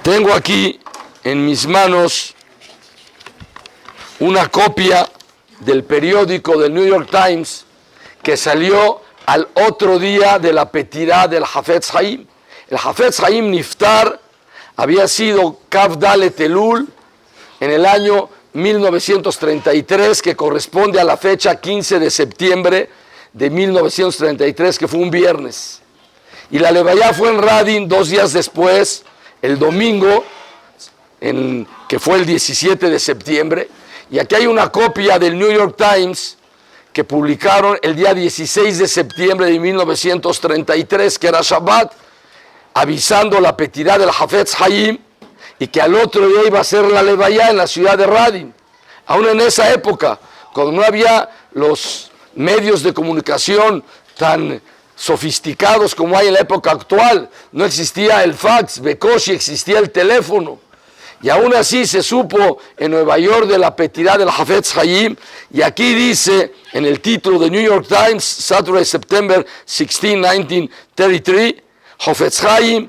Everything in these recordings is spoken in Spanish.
Tengo aquí en mis manos una copia del periódico del New York Times que salió al otro día de la petirá del Hafetz Haim. El Hafetz Haim Niftar había sido Kav Dalet Elul en el año 1933, que corresponde a la fecha 15 de septiembre de 1933, que fue un viernes. Y la levaya fue en Radin 2 días después, el domingo, que fue el 17 de septiembre. Y aquí hay una copia del New York Times que publicaron el día 16 de septiembre de 1933, que era Shabbat, avisando la petirá del Hafetz Haim, y que al otro día iba a ser la levaya en la ciudad de Radin. Aún en esa época, cuando no había los medios de comunicación tan sofisticados como hay en la época actual, no existía el fax, bekoshi, existía el teléfono. Y aún así se supo en Nueva York de la petirá del Hafetz Haim, y aquí dice en el título de New York Times, Saturday, September 16, 1933, Hafetz Haim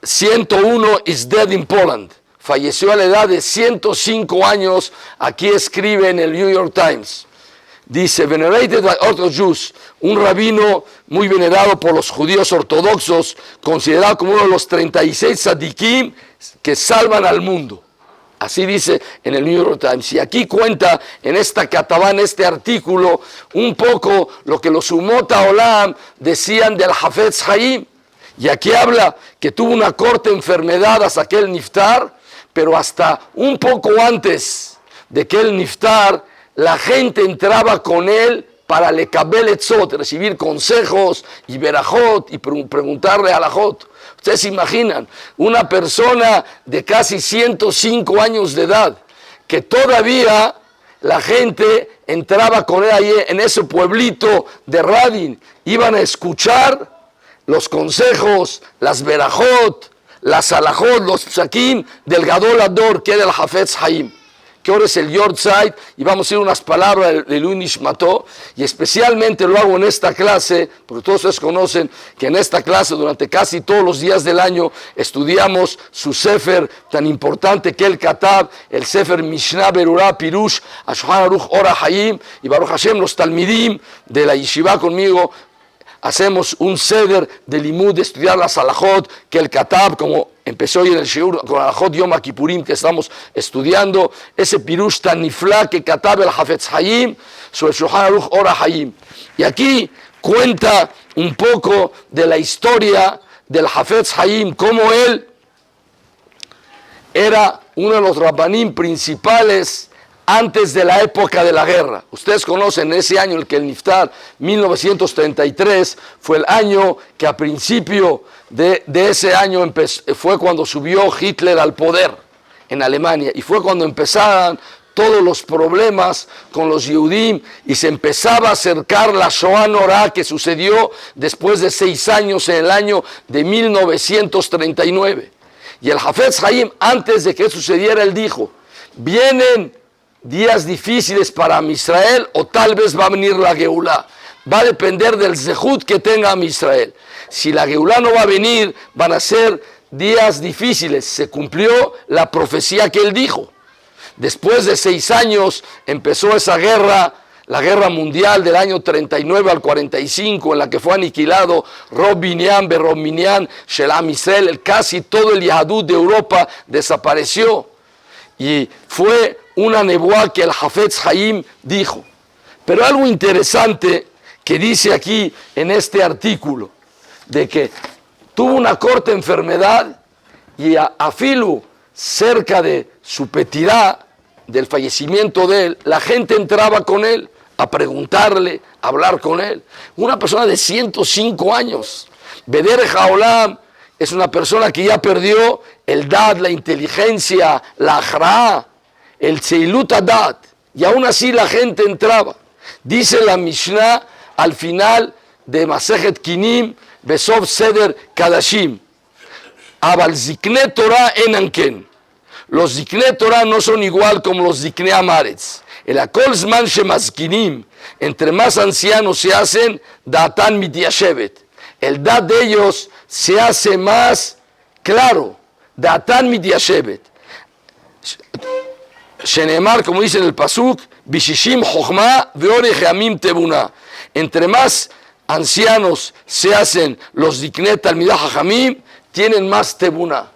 101 is dead in Poland. Falleció a la edad de 105 años. Aquí escribe en el New York Times. Dice, venerated by Orthodox Jews, un rabino muy venerado por los judíos ortodoxos, considerado como uno de los 36 tzadikim que salvan al mundo. Así dice en el New York Times. Y aquí cuenta en esta katabá, en este artículo, un poco lo que los Umot HaOlam decían del Hafetz Haim. Y aquí habla que tuvo una corta enfermedad hasta que él niftar, pero hasta un poco antes de que él niftar, la gente entraba con él para lekabel etzot, recibir consejos y berajot y preguntarle a alajot. Ustedes se imaginan, una persona de casi 105 años de edad, que todavía la gente entraba con él ahí en ese pueblito de Radin, iban a escuchar los consejos, las berajot, las alajot, los psakim del Gadol Ador, que era el Hafetz Haim, que ahora es el Yortzeit, y vamos a ir unas palabras de Luis Nishmato, y especialmente lo hago en esta clase, porque todos ustedes conocen que en esta clase durante casi todos los días del año estudiamos su sefer tan importante que el Katab, el sefer Mishnah Berurah Pirush, Ashulchan Aruch Ora Hayim, y Baruch Hashem, los talmidim de la yeshiva conmigo, hacemos un seder de limud, de estudiar las alajot, que el Katab, como empezó hoy en el shiur, con alajot Yom Kippurim que estamos estudiando, ese pirush tan nifla que Katab el Hafetz Haim, sobre Shulchan Aruch Ora Hayim. Y aquí cuenta un poco de la historia del Hafetz Haim, cómo él era uno de los rabbanim principales antes de la época de la guerra. Ustedes conocen ese año, el que el Niftar, 1933, fue el año que a principio de ese año fue cuando subió Hitler al poder en Alemania, y fue cuando empezaron todos los problemas con los Yehudim y se empezaba a acercar la Shoah Norá, que sucedió después de 6 años en el año de 1939. Y el Hafetz Haim, antes de que sucediera, él dijo, vienen días difíciles para Israel, o tal vez va a venir la Geulá. Va a depender del zehut que tenga Israel. Si la Geulá no va a venir, van a ser días difíciles. Se cumplió la profecía que él dijo. Después de 6 años empezó esa guerra, la guerra mundial del año 39 al 45, en la que fue aniquilado Rob Binyan, Berob Minyan, Shelam Israel, casi todo el Yahadut de Europa desapareció. Y fue una nebuá que el Hafetz Haim dijo. Pero algo interesante que dice aquí en este artículo, de que tuvo una corta enfermedad y a Filu, cerca de su petirá, del fallecimiento de él, la gente entraba con él a preguntarle, a hablar con él. Una persona de 105 años. Beder Haolam es una persona que ya perdió el dad, la inteligencia, la ajra, el tzeilut adat, y aún así la gente entraba. Dice la Mishnah al final de Masejet Kinim, Besov Seder Kadashim, Abal Zikne Torah enanken. Los Zikne Torah no son igual como los Zikne Amaretz. El Akol Zman Shemazkinim, entre más ancianos se hacen, Datan Mityashevet. El dad de ellos se hace más claro, Datan mityashevet. Shenemar, como dice en el pasuk, bishishim chochma veorech yamim tebuna. Entre más ancianos se hacen los diknet talmidah hajamim, tienen más tebuna.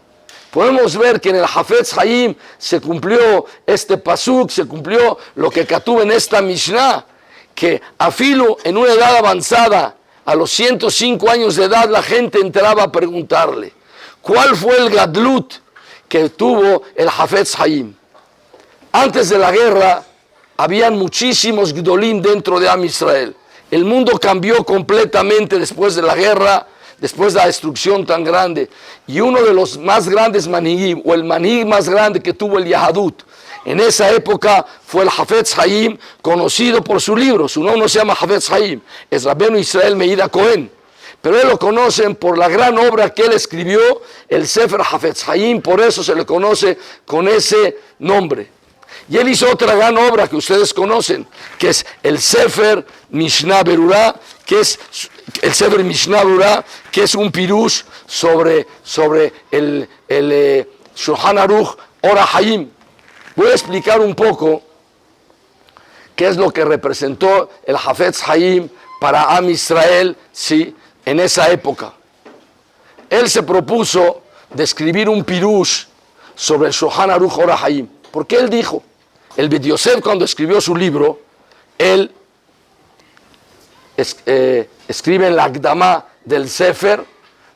Podemos ver que en el Hafetz Haim se cumplió este pasuk, se cumplió lo que Katuv en esta Mishnah, que afilo en una edad avanzada, a los 105 años de edad, la gente entraba a preguntarle, ¿cuál fue el gadlut que tuvo el Hafetz Haim? Antes de la guerra, habían muchísimos gdolim dentro de Am Israel. El mundo cambió completamente después de la guerra, después de la destrucción tan grande. Y uno de los más grandes manhigim, o el manhig más grande que tuvo el Yahadut, en esa época fue el Hafetz Haim, conocido por su libro. Su nombre no se llama Hafetz Haim, es Rabbeinu Israel Meir Cohen. Pero él lo conocen por la gran obra que él escribió, el Sefer Hafetz Haim, por eso se le conoce con ese nombre. Y él hizo otra gran obra que ustedes conocen, que es el Sefer Mishnah Berurah, que es el Sefer Mishnah Berurah, que es un pirush sobre el Shulchan Aruch Ora Haim. Voy a explicar un poco qué es lo que representó el Hafetz Haim para Am Israel, sí, en esa época. Él se propuso de escribir un pirush sobre el Shulchan Aruch Ora Haim, porque él dijo, el Bet Yosef cuando escribió su libro, él escribe en la Akdamá del Sefer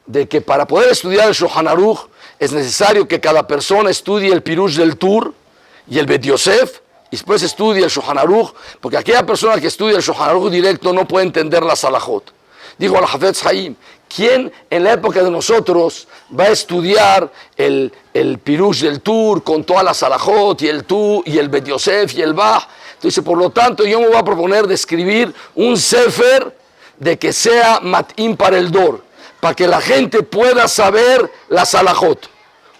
de que para poder estudiar el Shulchan Aruch es necesario que cada persona estudie el Pirush del Tur y el Bet Yosef y después estudie el Shulchan Aruch, porque aquella persona que estudia el Shulchan Aruch directo no puede entender la Salahot. Dijo al Hafetz Haim, ¿quién en la época de nosotros va a estudiar el Pirush del Tur con todas las Salahot y el Tu y el Bet Yosef y el Bach? Entonces, por lo tanto, yo me voy a proponer de escribir un Sefer de que sea Mat'im para el Dor, para que la gente pueda saber la Salahot.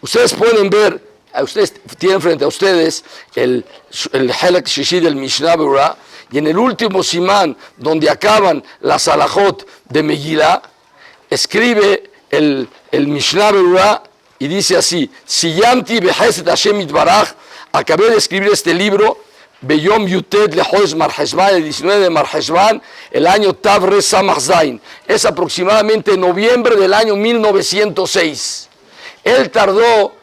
Ustedes pueden ver, ustedes tienen frente a ustedes el Helek Shishi del Mishnah Berurah, y en el último simán, donde acaban las Salahot de Megillah, escribe el Mishnah Berurah y dice así: Siyamti behesed Hashem itbaraj, acabé de escribir este libro, Beyom Yutet Lehodes Marheshvan, el 19 de Marheshvan, el año Tav Re Samach Zain. Es aproximadamente noviembre del año 1906. Él tardó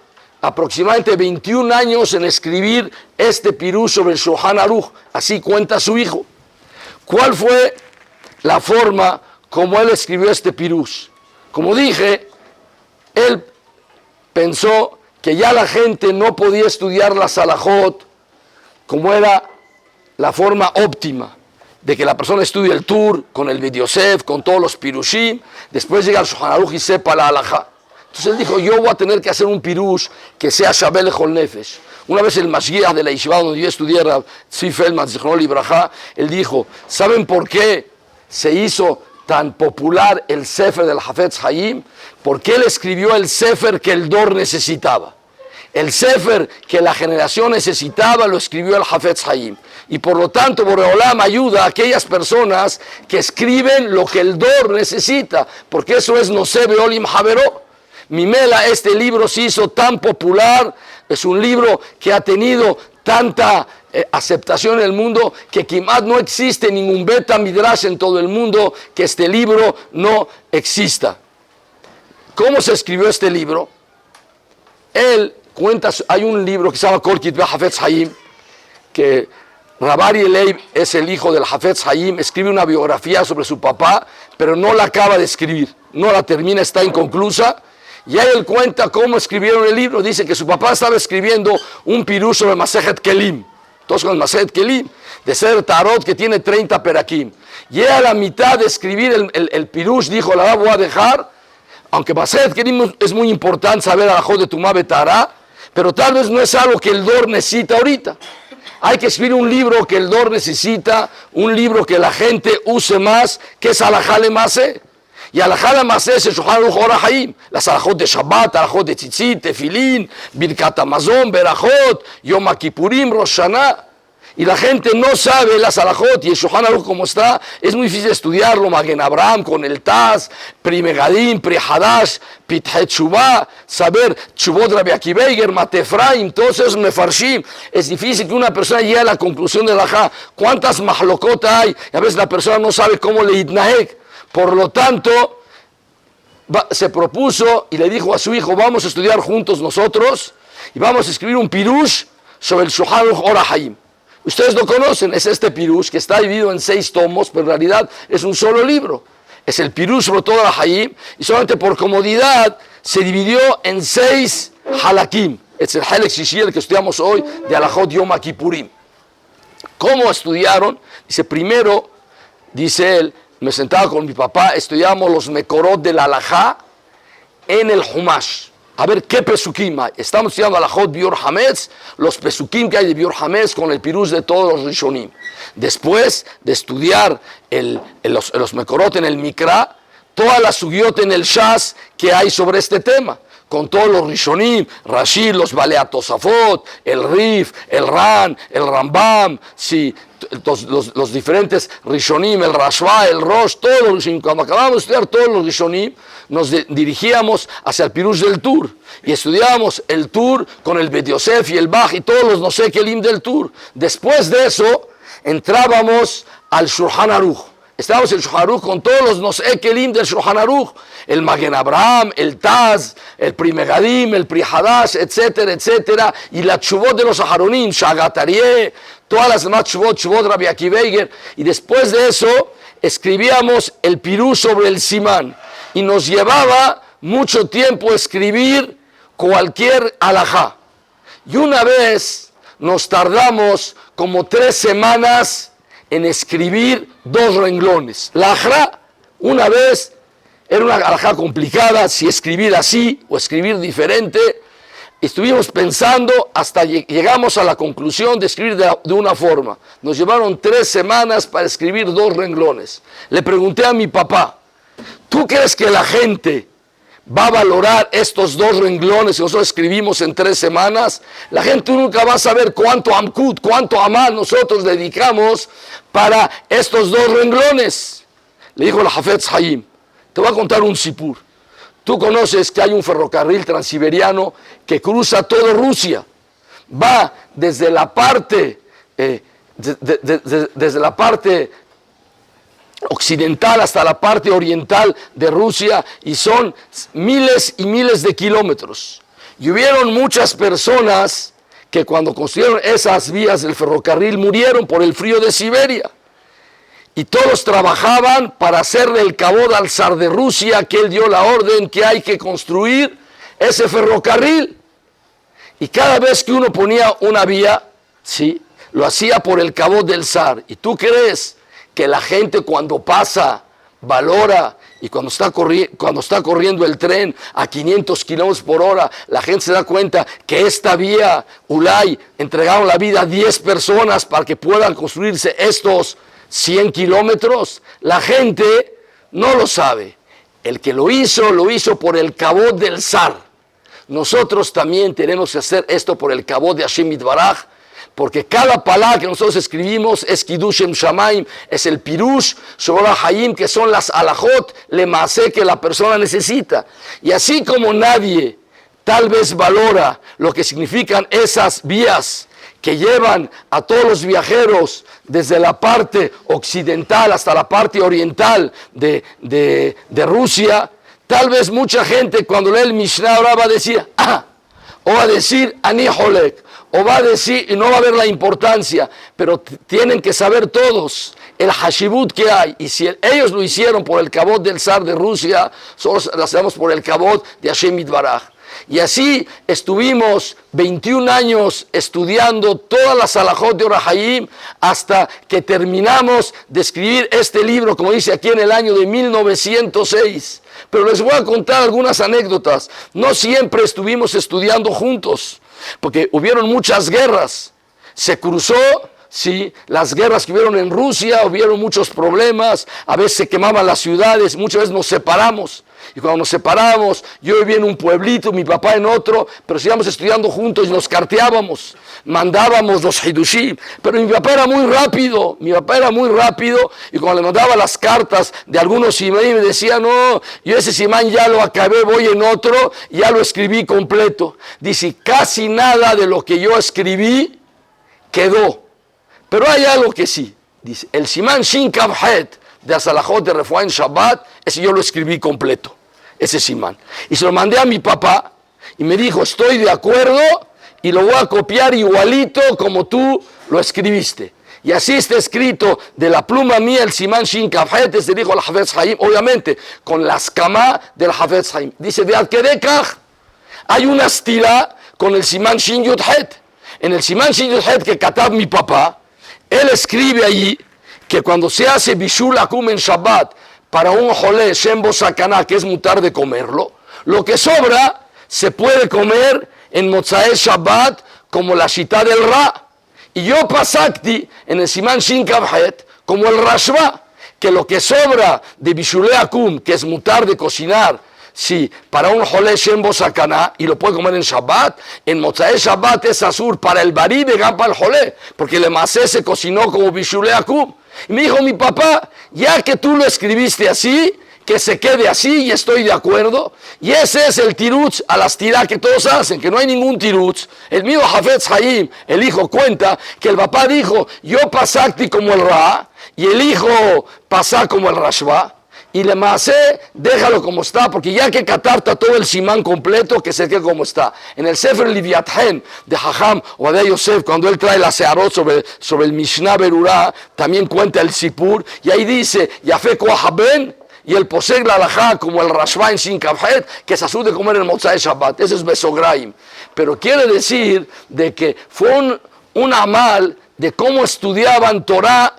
aproximadamente 21 años en escribir este pirush sobre el Shulchan Aruch, así cuenta su hijo. ¿Cuál fue la forma como él escribió este pirush? Como dije, él pensó que ya la gente no podía estudiar la Salahot como era la forma óptima, de que la persona estudie el Tur con el Bet Yosef, con todos los pirushim, después llega al Shulchan Aruch y sepa la halajá. Entonces él dijo, yo voy a tener que hacer un pirush que sea Shabel Lechol Nefesh. Una vez el Mashgiach de la Yeshiva donde yo estudié, Tzvi Feldman, Zichrono Libraja, él dijo, ¿saben por qué se hizo tan popular el Sefer del Hafetz Haim? Porque él escribió el Sefer que el Dor necesitaba. El Sefer que la generación necesitaba lo escribió el Hafetz Haim. Y por lo tanto, Boreolam ayuda a aquellas personas que escriben lo que el Dor necesita, porque eso es Nosé Beolim Havero. Mimela, este libro se hizo tan popular, es un libro que ha tenido tanta aceptación en el mundo que Kimat no existe ningún Beta Midrash en todo el mundo que este libro no exista. ¿Cómo se escribió este libro? Él cuenta, hay un libro que se llama Kol Kitvei Hafetz Haim, que Rabari Leib es el hijo del Hafetz Haim, escribe una biografía sobre su papá, pero no la acaba de escribir, no la termina, está inconclusa. Y ahí él cuenta cómo escribieron el libro. Dice que su papá estaba escribiendo un pirush sobre Masejet Kelim. Todos con el Masejet Kelim, de ser Tarot, que tiene 30 perakim. Y a la mitad de escribir el pirush, dijo, la voy a dejar, aunque Masejet Kelim es muy importante saber a la Jod de Tumá Betará, pero tal vez no es algo que el Dor necesita ahorita. Hay que escribir un libro que el Dor necesita, un libro que la gente use más, que es Alajá Lemase. Y Alajá Lemase es el Shulchan Aruch Ora Haim, las alajot de Shabbat, alajot de Tzitzit, Tefilín, Birkat Hamazon, Berajot, Yom Kippurim, Rosh Hashanah. Y la gente no sabe las alajot y el Shulchan Aruch como está. Es muy difícil estudiarlo. Magen Abraham con el Taz, Pri Megadim, Pri Hadash, Pithet Shuvah, saber Shuvot Rabbi Akiva Eiger, Matefraim, todos esos mefarshim. Es difícil que una persona llegue a la conclusión de la alajá. ¿Cuántas mahlokot hay? Y a veces la persona no sabe cómo le itnaek. Por lo tanto, se propuso y le dijo a su hijo, vamos a estudiar juntos nosotros y vamos a escribir un pirush sobre el Shulchan Aruch Or HaHaim. Ustedes lo conocen, es este pirush que está dividido en 6 tomos, pero en realidad es un solo libro. Es el pirush sobre todo la Hayim, y solamente por comodidad se dividió en 6 halakim. Es el Halek Shishi, el que estudiamos hoy, de Alajot Yom Kippurim. ¿Cómo estudiaron? Dice, primero, dice él, me sentaba con mi papá, estudiamos los mekorot de la alajá en el Humash. A ver qué pesukim hay. Estamos estudiando alajot Biur Hametz, los pesukim que hay de Biur Hametz con el pirush de todos los Rishonim. Después de estudiar los mekorot en el Mikra, todas las sugiot en el Shas que hay sobre este tema, con todos los Rishonim, Rashi, los Baleat Tosafot, el Rif, el Ran, el Rambam, sí, los diferentes Rishonim, el Rashba, el Rosh, todos los Rishonim. Cuando acabamos de estudiar todos los Rishonim, nos dirigíamos hacia el Pirush del Tur y estudiábamos el Tur con el Bet Yosef y el Bach y todos los no sé qué lim del Tur. Después de eso, entrábamos al Shulchan Aruch. Estábamos en el Shulchan Aruch con todos los no sé qué lim del Shulchan Aruch, el Magen Abraham, el Taz, el Pri Megadim, el Pri Hadash, etcétera, etcétera, y la Tshuvot de los Aharonim, Shagat Aryeh, todas las demás Tshuvot Rabbi Akiva Eiger, y después de eso escribíamos el Pirush sobre el Simán, y nos llevaba mucho tiempo escribir cualquier alajá. Y una vez nos tardamos como 3 semanas en escribir 2 renglones. La alajá, una vez, era una alajá complicada, si escribir así o escribir diferente. Estuvimos pensando hasta llegamos a la conclusión de escribir de una forma. Nos llevaron 3 semanas para escribir 2 renglones. Le pregunté a mi papá, ¿tú crees que la gente va a valorar estos 2 renglones que nosotros escribimos en 3 semanas? La gente nunca va a saber cuánto amkut, cuánto amal nosotros dedicamos para estos 2 renglones. Le dijo la Hafetz Haim, te voy a contar un sipur. Tú conoces que hay un ferrocarril transiberiano que cruza toda Rusia. Va desde la parte, desde la parte occidental hasta la parte oriental de Rusia y son miles y miles de kilómetros. Y hubieron muchas personas que cuando construyeron esas vías del ferrocarril murieron por el frío de Siberia. Y todos trabajaban para hacerle el kabod al zar de Rusia, que él dio la orden que hay que construir ese ferrocarril. Y cada vez que uno ponía una vía, sí, lo hacía por el kabod del zar. ¿Y tú crees que la gente cuando pasa valora y cuando está corriendo el tren a 500 kilómetros por hora, la gente se da cuenta que esta vía, Ulay, entregaron la vida a 10 personas para que puedan construirse estos 100 kilómetros? La gente no lo sabe. El que lo hizo por el kabod del zar. Nosotros también tenemos que hacer esto por el kabod de Hashem Yitbaraj, porque cada palabra que nosotros escribimos es Kiddush Shem Shamaim, es el pirush sobre la Hayim, que son las alajot lemase que la persona necesita. Y así como nadie tal vez valora lo que significan esas vías que llevan a todos los viajeros desde la parte occidental hasta la parte oriental de Rusia, tal vez mucha gente cuando lee el Mishnah ahora va a decir, o va a decir, Ani Holek, o va a decir, y no va a ver la importancia, pero tienen que saber todos el hashibut que hay, y si ellos lo hicieron por el kabod del zar de Rusia, nosotros lo hacemos por el kabod de Hashem Yitbaraj. Y así estuvimos 21 años estudiando todas las alajot de Or HaHaim hasta que terminamos de escribir este libro, como dice aquí, en el año de 1906. Pero les voy a contar algunas anécdotas. No siempre estuvimos estudiando juntos, porque hubieron muchas guerras. Se cruzó, sí, las guerras que hubieron en Rusia, hubieron muchos problemas, a veces se quemaban las ciudades, muchas veces nos separamos. Y cuando nos separamos, yo vivía en un pueblito, mi papá en otro, pero seguíamos estudiando juntos y nos carteábamos, mandábamos los hidushim. Pero mi papá era muy rápido, y cuando le mandaba las cartas de algunos simán, me decía, no, yo ese simán ya lo acabé, voy en otro, ya lo escribí completo. Dice, casi nada de lo que yo escribí quedó. Pero hay algo que sí. Dice, el simán Shin Kav Het de Asalahot de Refuá en Shabbat, ese yo lo escribí completo, ese simán. Y se lo mandé a mi papá y me dijo, estoy de acuerdo y lo voy a copiar igualito como tú lo escribiste. Y así está escrito de la pluma mía, el simán Shin Kav Het, se dijo al Hafetz Haim, obviamente con la escama del Hafetz Haim. Dice, de Al-Kedekach, hay una estila con el simán Shin Yud Het. En el simán Shin Yud Het que katab mi papá, él escribe allí que cuando se hace bishul akum en Shabbat para un jolé shembo sakana, que es mutar de comerlo, lo que sobra se puede comer en Mozae Shabbat como la shita del Ra. Y yo pasakti en el simán Shin Kav Het como el Rashba, que lo que sobra de bishul akum, que es mutar de cocinar, sí, para un jolé shembo sakana, y lo puede comer en Shabbat, en Mozae Shabbat es azur para el barí de gamba el jolé, porque el masé se cocinó como bishulé akum. Y me dijo mi papá, ya que tú lo escribiste así, que se quede así, y estoy de acuerdo. Y ese es el tirutz a las tirá que todos hacen, que no hay ningún tirutz. El mío Hafetz Haim, el hijo, cuenta que el papá dijo, yo pasakti como el Ra, y el hijo pasá como el Rashba. Y le masé, déjalo como está, porque ya que catarta todo el simán completo, que se quede como está. En el Sefer Liviathen de Jajam o de Yosef, cuando él trae la searot sobre el Mishnah Berurah, también cuenta el Sipur, y ahí dice, Yafé Koahaben, y el Poseg la Alajá, como el Rashba en Shin Kav Het, que se asude comer en Mozae Shabbat. Eso es Besograim. Pero quiere decir de que fue un amal de cómo estudiaban Torah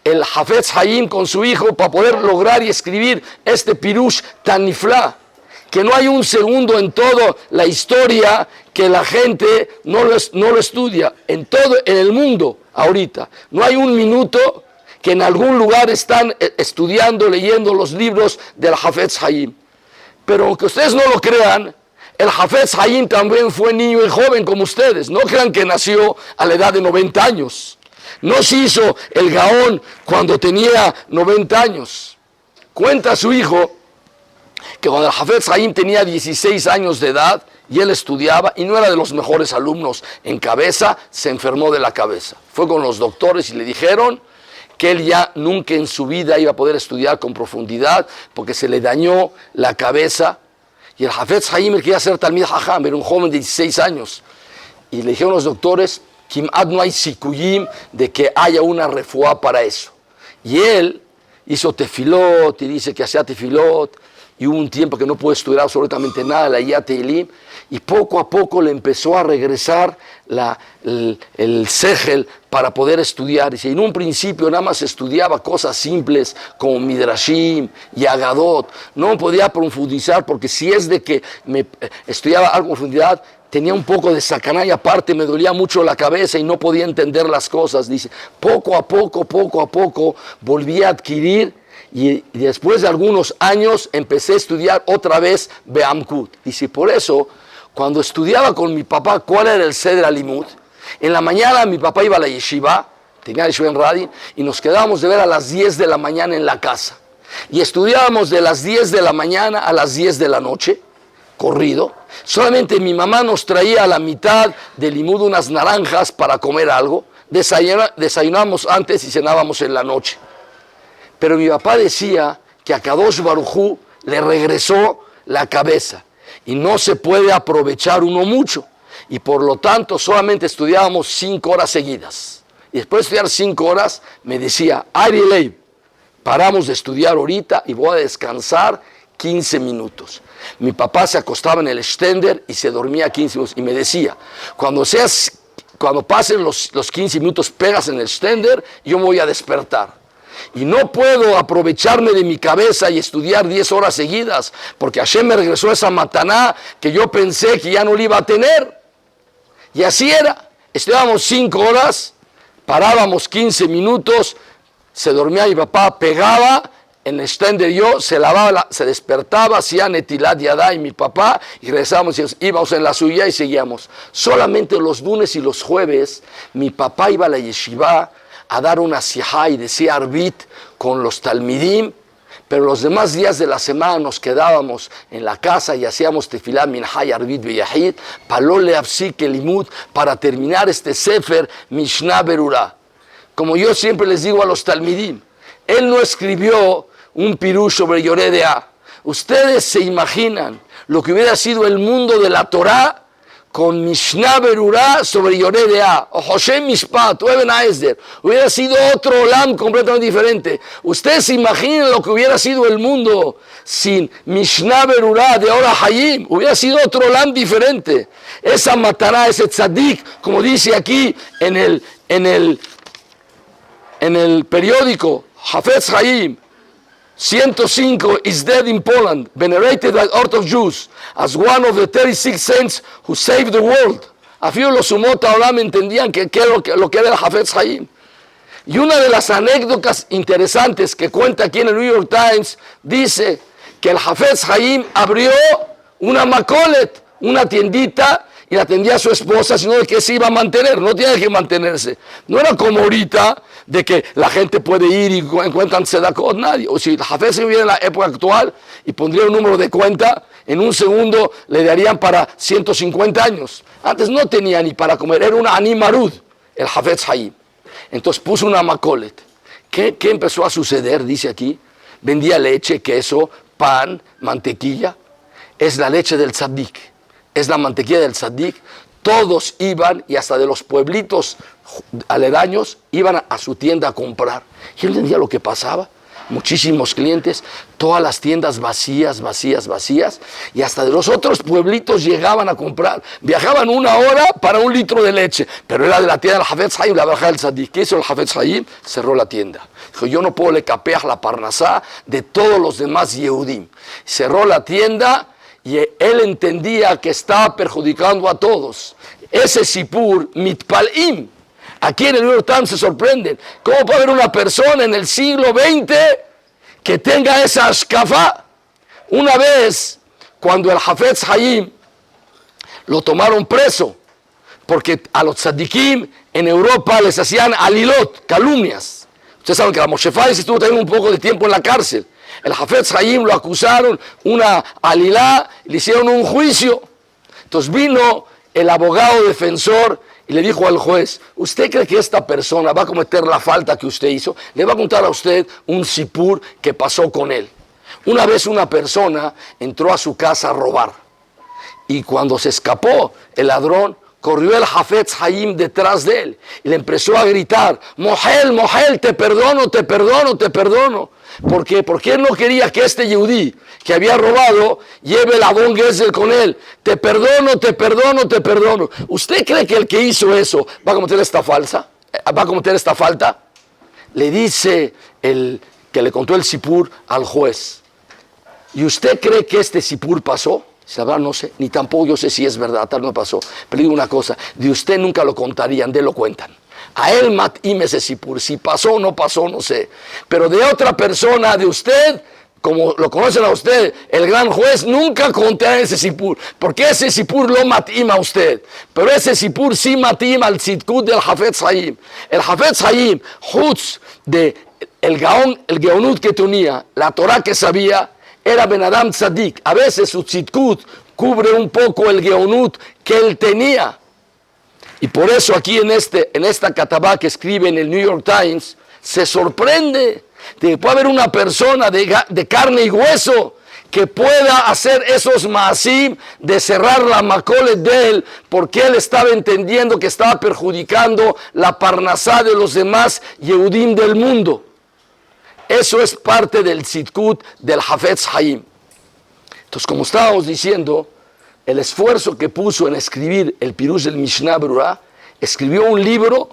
el Hafetz Haim con su hijo para poder lograr y escribir este pirush tan niflá, que no hay un segundo en toda la historia que la gente no lo estudia, en el mundo ahorita. No hay un minuto que en algún lugar están estudiando, leyendo los libros del Hafetz Haim. Pero aunque ustedes no lo crean, el Hafetz Haim también fue niño y joven como ustedes. No crean que nació a la edad de 90 años. No se hizo el Gaón cuando tenía 90 años. Cuenta su hijo que cuando el Hafetz Haim tenía 16 años de edad y él estudiaba y no era de los mejores alumnos en cabeza, se enfermó de la cabeza. Fue con los doctores y le dijeron que él ya nunca en su vida iba a poder estudiar con profundidad porque se le dañó la cabeza. Y el Hafetz Haim quería ser Talmid Jajam, era un joven de 16 años. Y le dijeron los doctores, no hay sikuyim de que haya una refuá para eso. Y él hizo tefilot y dice que hacía tefilot y hubo un tiempo que no pudo estudiar absolutamente nada, leía Tehilim, y poco a poco le empezó a regresar el segel para poder estudiar. Y en un principio nada más estudiaba cosas simples como Midrashim y Agadot, no podía profundizar porque si es de que me estudiaba algo en profundidad, tenía un poco de sacaná y aparte me dolía mucho la cabeza y no podía entender las cosas. Dice, poco a poco volví a adquirir y después de algunos años empecé a estudiar otra vez Be'amkut. Dice, por eso, cuando estudiaba con mi papá, ¿cuál era el Seder Alimut? En la mañana mi papá iba a la yeshiva, tenía yeshiva en Radin, y nos quedábamos de ver a las 10 de la mañana en la casa. Y estudiábamos de las 10 de la mañana a las 10 de la noche, corrido. Solamente mi mamá nos traía a la mitad del limud unas naranjas para comer algo. Desayunábamos antes y cenábamos en la noche. Pero mi papá decía que a Kadosh Baruj Hu le regresó la cabeza y no se puede aprovechar uno mucho. Y por lo tanto solamente estudiábamos 5 horas seguidas. Y después de estudiar 5 horas me decía, Ari Leib, paramos de estudiar ahorita y voy a descansar 15 minutos. Mi papá se acostaba en el extender y se dormía 15 minutos. Y me decía, cuando pasen los 15 minutos pegas en el extender, yo me voy a despertar. Y no puedo aprovecharme de mi cabeza y estudiar 10 horas seguidas, porque Hashem me regresó esa mataná que yo pensé que ya no la iba a tener. Y así era. Estudiábamos 5 horas, parábamos 15 minutos, se dormía mi papá, pegaba en el extender yo, se lavaba, se despertaba, hacía Netilat Yadá y mi papá, y regresábamos y íbamos en la suya y seguíamos. Solamente los lunes y los jueves, mi papá iba a la yeshiva a dar una sijá y decía arbit con los talmidim, pero los demás días de la semana nos quedábamos en la casa y hacíamos tefilá minhá y arbit beyahid, palole absik elimut, para terminar este sefer Mishnah Berurah. Como yo siempre les digo a los talmidim, él no escribió un pirush sobre Yoredea. Ustedes se imaginan lo que hubiera sido el mundo de la Torá con Mishnah Berurah sobre Yoredea, o José Mishpat, o Eben Haesder. Hubiera sido otro olam completamente diferente. Ustedes se imaginan lo que hubiera sido el mundo sin Mishnah Berurah de Ora Hayim. Hubiera sido otro olam diferente. Esa matará, ese tzadik, como dice aquí en el periódico, Hafetz Haim, 105 is dead in Poland, venerated by Orthodox Jews as one of the 36 saints who saved the world. Afío los Umot Haolam entendían que lo que era el Hafetz Haim. Y una de las anécdotas interesantes que cuenta aquí en el New York Times dice que el Hafetz Haim abrió una macolet, una tiendita, y la atendía a su esposa, sino de que se iba a mantener, no tiene que mantenerse. No era como ahorita, de que la gente puede ir y encuentran sedacot, nadie. O si el Hafetz Haim viene en la época actual y pondría un número de cuenta, en un segundo le darían para 150 años. Antes no tenía ni para comer, era un animarud, el Hafetz Haim. Entonces puso una macolet. ¿Qué empezó a suceder? Dice aquí, vendía leche, queso, pan, mantequilla. Es la leche del tzadik. Es la mantequilla del tzadik. Todos iban, y hasta de los pueblitos aledaños, iban a su tienda a comprar. Y él entendía lo que pasaba. Muchísimos clientes, todas las tiendas vacías, y hasta de los otros pueblitos llegaban a comprar. Viajaban 1 hora para 1 litro de leche, pero era de la tienda del Hafetz Haim, la baja del tzadik. ¿Qué hizo el Hafetz Haim? Cerró la tienda. Dijo, yo no puedo lecapear la parnasá de todos los demás Yehudim. Cerró la tienda. Y él entendía que estaba perjudicando a todos. Ese sipur, mitpalim. Aquí en el New York Times se sorprenden. ¿Cómo puede haber una persona en el siglo XX que tenga esa ashkafá? Una vez, cuando el Hafetz Haim lo tomaron preso, porque a los tzadikim en Europa les hacían alilot, calumnias. Ustedes saben que la Moshe Faiz estuvo también un poco de tiempo en la cárcel. El Hafetz Haim lo acusaron, una alilá, le hicieron un juicio. Entonces vino el abogado defensor y le dijo al juez, ¿usted cree que esta persona va a cometer la falta que usted hizo? Le va a contar a usted un sipur que pasó con él. Una vez una persona entró a su casa a robar. Y cuando se escapó el ladrón, corrió el Hafetz Haim detrás de él y le empezó a gritar, Mohel, Mohel, te perdono, te perdono, te perdono. ¿Por qué? Porque él no quería que este Yehudí que había robado lleve el Adón Gesel con él. Te perdono, te perdono, te perdono. ¿Usted cree que el que hizo eso va a cometer esta falsa? ¿Va a cometer esta falta? Le dice el que le contó el sipur al juez. ¿Y usted cree que este sipur pasó? Sabrá, no sé, ni tampoco yo sé si es verdad, tal no pasó. Pero digo una cosa, de usted nunca lo contarían, de él lo cuentan. A él matim ese sipur, si pasó o no pasó, no sé. Pero de otra persona, de usted, como lo conocen a usted, el gran juez, nunca contará ese sipur. Porque ese sipur lo matim a usted. Pero ese sipur sí matim al tzidkut del Hafetz Haim. El Hafetz Haim, jutz de el geonut que tenía, la Torah que sabía, era Ben Adam Tzadik. A veces su tzidkut cubre un poco el geonut que él tenía. Y por eso aquí en esta katabá que escribe en el New York Times, se sorprende de que pueda haber una persona de carne y hueso que pueda hacer esos maasim de cerrar la macolet de él, porque él estaba entendiendo que estaba perjudicando la parnasá de los demás Yehudim del mundo. Eso es parte del tzidkut del Hafetz Haim. Entonces, como estábamos diciendo, el esfuerzo que puso en escribir el Pirush del Mishnah Berurah, escribió un libro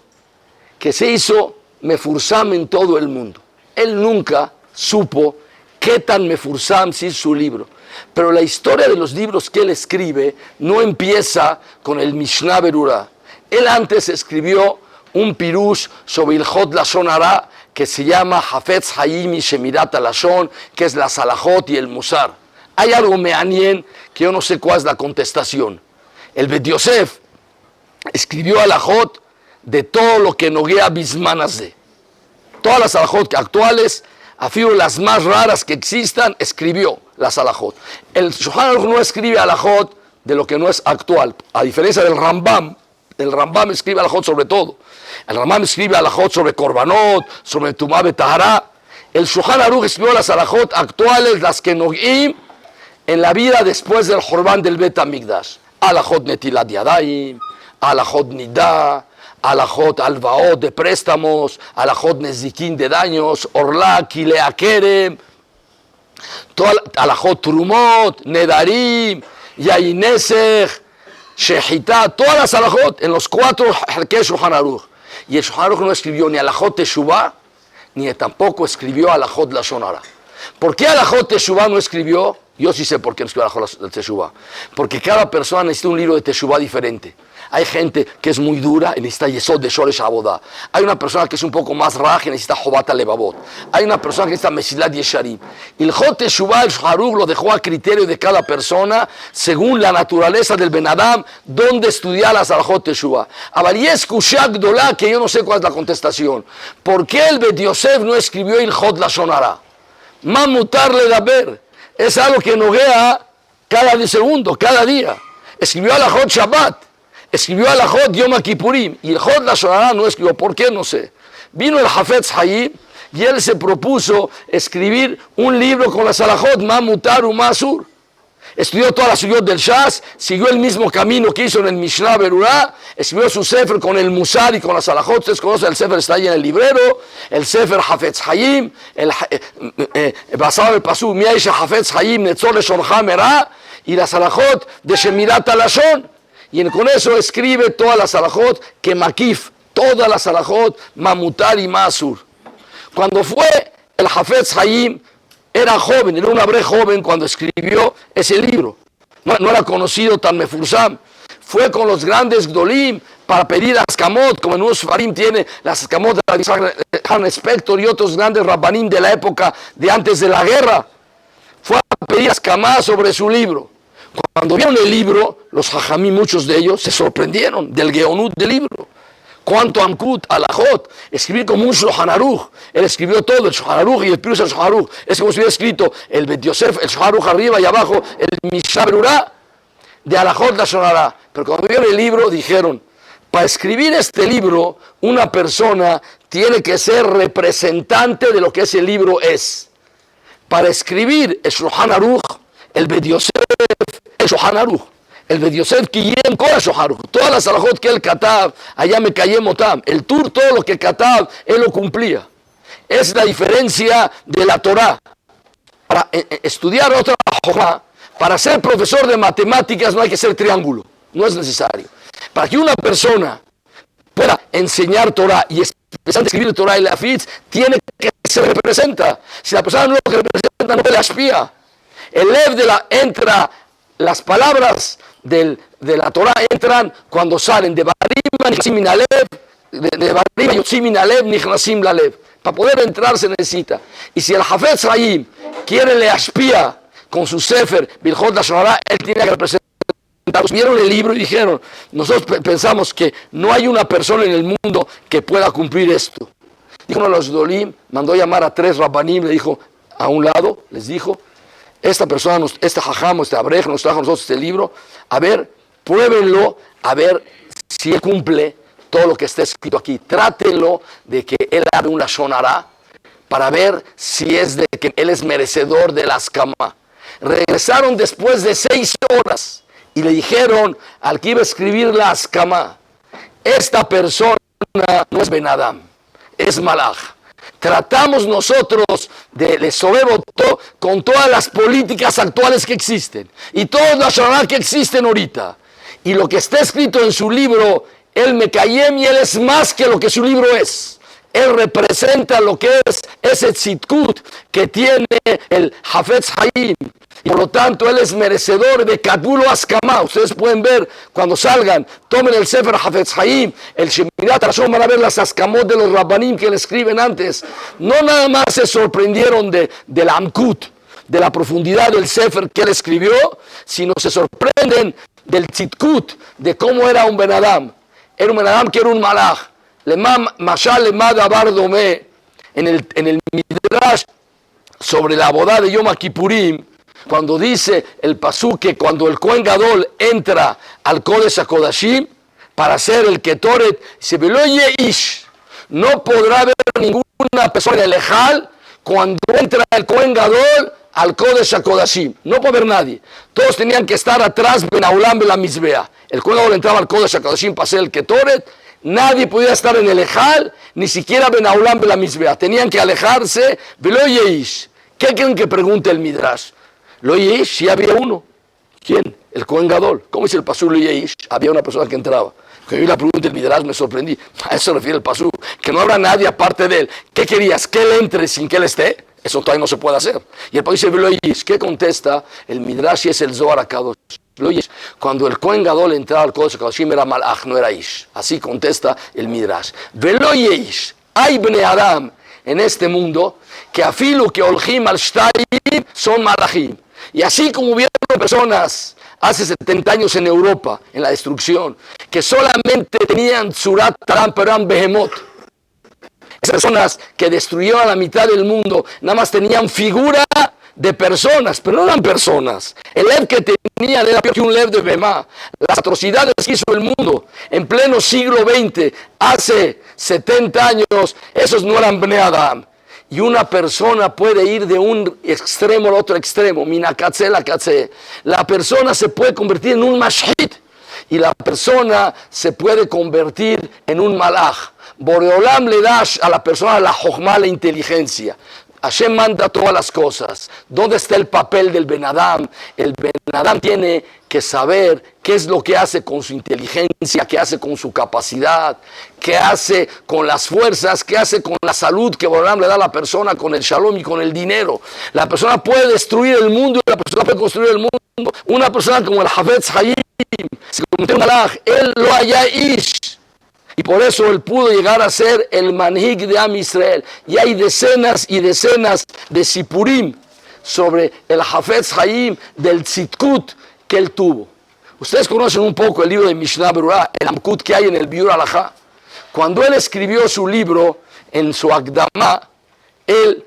que se hizo mefursam en todo el mundo. Él nunca supo qué tan mefursam es su libro. Pero la historia de los libros que él escribe no empieza con el Mishnah Berurah. Él antes escribió un Pirush sobre Ilhot Lashon Hara, que se llama Hafetz Haim y Shemirat Alashon, que es la Salahot y el Musar. Hay algo meanien que yo no sé cuál es la contestación. El Bet Yosef escribió Alajot de todo lo que Noguea Bismanazé. Todas las Alajot actuales, afirmo las más raras que existan, escribió las Alajot. El Shulchan Aruch no escribe Alajot de lo que no es actual, a diferencia del Rambam. El Rambam escribe Alajot sobre todo. El Rambam escribe Alajot sobre Korbanot, sobre Tumá Betahara. El Shulchan Aruch escribió las Alajot actuales, las que Noguim en la vida después del Jorban del Bet HaMikdash. Alajot Netilat Yadayim, Alajot Nidá, Alajot Alvaot de préstamos, Alajot Nezikin de daños, Orla, Kilea Kerem, Alajot Trumot, Nedarim, Yayinesech, Shehitá, todas las Alajot en los 4 Jerkei Shulchan Aruch. Y el Shulchan Aruch no escribió ni Alajot Teshuvah, ni tampoco escribió Alajot Lashon Hara. ¿Por qué Alajot Teshuvah no escribió? Yo sí sé por qué no escribió Alajot Teshuvah. Porque cada persona necesita un libro de Teshuvah diferente. Hay gente que es muy dura y necesita Yesod de Shoresh Avodah. Hay una persona que es un poco más raj y necesita Jobat Levavot. Hay una persona que necesita Mesilat Yesharim. El Jot Teshuvah, el Haruch lo dejó a criterio de cada persona según la naturaleza del Ben Adam, donde estudiar las Alajot Teshuvah. Avaliyes Kushak Gdolá, que yo no sé cuál es la contestación. ¿Por qué el Bet Yosef no escribió el Jot Lashon Hara? Mamutarle Daber. Es algo que Noguea cada segundo, cada día. Escribió Alajot Shabbat. Escribió Alajot Yom Kippurim y el Jot Lashon Hara no escribió. ¿Por qué? No sé. Vino el Hafetz Haim y él se propuso escribir un libro con las Alajot, Ma Mutar u Ma Asur. Estudió todas las suyot del Shas, siguió el mismo camino que hizo en el Mishnah Berurah, escribió su Sefer con el Musar y con las Alajot. Ustedes conocen el Sefer, está ahí en el librero, el Sefer Hafetz Haim, basado en el Pasuk, Mi'aish Hafetz Haim, Netzor Leshon Hamera, y las Alajot de Shemirat Alashon. Y con eso escribe todas las Alajot que Makif, todas las Alajot, Mamutar y Masur. Cuando fue el Hafetz Haim, era joven, era un abre joven cuando escribió ese libro. No era conocido tan mefursam. Fue con los grandes Gdolim para pedir askamot, como en unos farim tiene las askamot de Han Spector y otros grandes rabbanim de la época de antes de la guerra. Fue a pedir askamá sobre su libro. Cuando vieron el libro, los hajamim, muchos de ellos, se sorprendieron del geonut del libro. Cuánto amkut, alajot, escribir como un Shulchan Aruch. Él escribió todo, el Shulchan Aruch y el Pirush del Shulchan Aruch. Es como si hubiera escrito el Bet Yosef, el Shulchan Aruch arriba y abajo, el Mishnah Berurah de Alajot Lashon Hara. Pero cuando vieron el libro, dijeron, para escribir este libro, una persona tiene que ser representante de lo que ese libro es. Para escribir el Shulchan Aruch, el Bet Yosef, el Shulchan Aruch, el Bet Yosef Kiyem Kol HaShulchan Aruch, todas las alajot que él katab, allá me callé motam, el tur, todo lo que katab, él lo cumplía. Es la diferencia de la Torah. Para estudiar otra jojá, para ser profesor de matemáticas no hay que ser triángulo, no es necesario. Para que una persona pueda enseñar Torah y empezar a escribir Torah y la Hafitz, tiene que se representa. Si la persona no lo representa, no le aspía. El lev de la entra, las palabras de la Torah entran cuando salen de Barima Nichnasim min Alev, de Barima Yotzim min Alev Nichnasim Lalev. Para poder entrar se necesita. Y si el Hafetz Haim quiere le aspía con su Sefer Bilhot Lashon Hara, él tiene que representar. Vieron el libro y dijeron, nosotros pensamos que no hay una persona en el mundo que pueda cumplir esto. Dijo uno de los Dolim, mandó llamar a 3 rabbanim, le dijo a un lado, les dijo, esta persona, este jajam, este abrej, nos trajo a nosotros este libro, a ver, pruébenlo, a ver si él cumple todo lo que está escrito aquí. Trátenlo de que él hable un Lashon Hara para ver si es de que él es merecedor de la askama. Regresaron después de 6 horas y le dijeron al que iba a escribir la askama, esta persona no es Ben Adam, es Malach. Tratamos nosotros de Lesobebotó con todas las políticas actuales que existen y todas las Shonará que existen ahorita. Y lo que está escrito en su libro, él me callé y él es más que lo que su libro es. Él representa lo que es ese tzitkut que tiene el Hafetz Haim. Y por lo tanto, él es merecedor de Katbulo Askamá. Ustedes pueden ver cuando salgan, tomen el Sefer Hafetz Haim, el Shemirat Arashon, van a ver las Askamot de los Rabbanim que le escriben antes. No nada más se sorprendieron de la Amkut, de la profundidad del Sefer que él escribió, sino se sorprenden del Tzitkut, de cómo era un Ben Adam. Era un Ben Adam que era un Malach. Mashal Lema Dabar Domé, en el Midrash sobre la boda de Yom Kippurim, cuando dice el pasuk que cuando el Kohen Gadol entra al Kodesh HaKodashim para hacer el Ketoret, dice, Velo Yeish, no podrá haber ninguna persona en el Ejal cuando entra el Kohen Gadol al Kodesh HaKodashim. No puede haber nadie. Todos tenían que estar atrás, Ben Aulam Bela Mizbeah. El Kohen Gadol entraba al Kodesh HaKodashim para hacer el Ketoret. Nadie podía estar en el Ejal, ni siquiera Ben Aulam Bela Mizbeah. Tenían que alejarse. Velo Yeish. ¿Qué quieren que pregunte el Midrash? Lo Yeish, si había uno. ¿Quién? El Kohen Gadol. ¿Cómo dice el pasuk Lo Yeish? Había una persona que entraba. Cuando yo la pregunta del Midrash me sorprendí. A eso se refiere el pasuk. Que no habrá nadie aparte de él. ¿Qué querías? ¿Que él entre sin que él esté? Eso todavía no se puede hacer. Y el pasuk dice Lo Yeish. ¿Qué contesta? El Midrash es el Zohar HaKadosh. Lo Yeish. Cuando el Kohen Gadol entraba al Kodesh HaKadoshim era Malach, no era Ish. Así contesta el Midrash. Velo Yeish. Hay Bnei Adam en este mundo que afilu que olhim al shtayim son malachim. Y así como hubieron personas hace 70 años en Europa, en la destrucción, que solamente tenían tzurat taram, pero eran behemot. Esas personas que destruyeron a la mitad del mundo, nada más tenían figura de personas, pero no eran personas. El lev que tenían era peor que un lev de behemá. Las atrocidades que hizo el mundo en pleno siglo XX, hace 70 años, esos no eran Bnei Adam. Y una persona puede ir de un extremo al otro extremo, minakatze la katze. La persona se puede convertir en un mashhit y la persona se puede convertir en un malach. Boreolam le da a la persona la jochma, la inteligencia. Hashem manda todas las cosas. ¿Dónde está el papel del Ben Adam? El Ben Adam tiene que saber qué es lo que hace con su inteligencia, qué hace con su capacidad, qué hace con las fuerzas, qué hace con la salud que Boreolam le da a la persona, con el shalom y con el dinero. La persona puede destruir el mundo y la persona puede construir el mundo. Una persona como el Hafetz Haim se convirtió en Malach, él lo haya ish. Y por eso él pudo llegar a ser el manhig de Am Israel. Y hay decenas y decenas de sipurim sobre el Hafetz Haim del Tzitkut que él tuvo. Ustedes conocen un poco el libro de Mishnah Berurah, el Amkut que hay en el Biur Halajá. Cuando él escribió su libro, en su Akdamá, él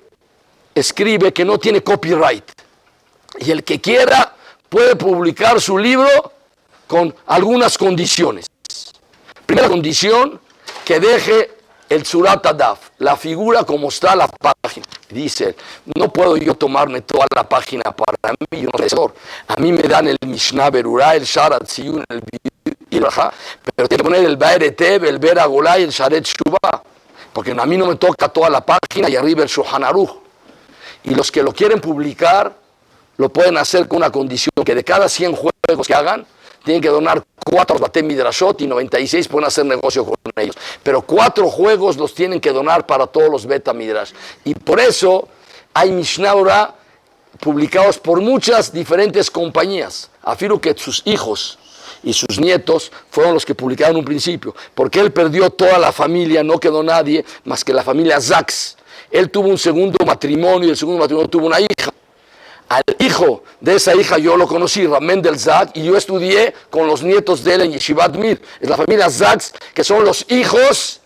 escribe que no tiene copyright. Y el que quiera puede publicar su libro con algunas condiciones. Primera condición, que deje el Tzurat Adaf, la figura como está la página. Dice, no puedo yo tomarme toda la página para mí, yo no soy. A mí me dan el Mishnah Berurah, el Sharat Tziyun, el Birajá, pero tiene que poner el Ba'eretev, el Ber Agolá y el Sharet Shuvah, porque a mí no me toca toda la página y arriba el Shulchan Aruch. Y los que lo quieren publicar, lo pueden hacer con una condición, que de cada 100 juegos que hagan, tienen que donar 4 Batei Midrashot y 96 pueden hacer negocio con ellos. Pero 4 juegos los tienen que donar para todos los Beta Midrash. Y por eso hay Mishnah Berurah publicados por muchas diferentes compañías. Afirmo que sus hijos y sus nietos fueron los que publicaron en un principio. Porque él perdió toda la familia, no quedó nadie más que la familia Zaks. Él tuvo un segundo matrimonio y el segundo matrimonio tuvo una hija. Al hijo de esa hija yo lo conocí, Ramendel Zak, y yo estudié con los nietos de él en Yeshivat Mir. Es la familia Zaks, que son los hijos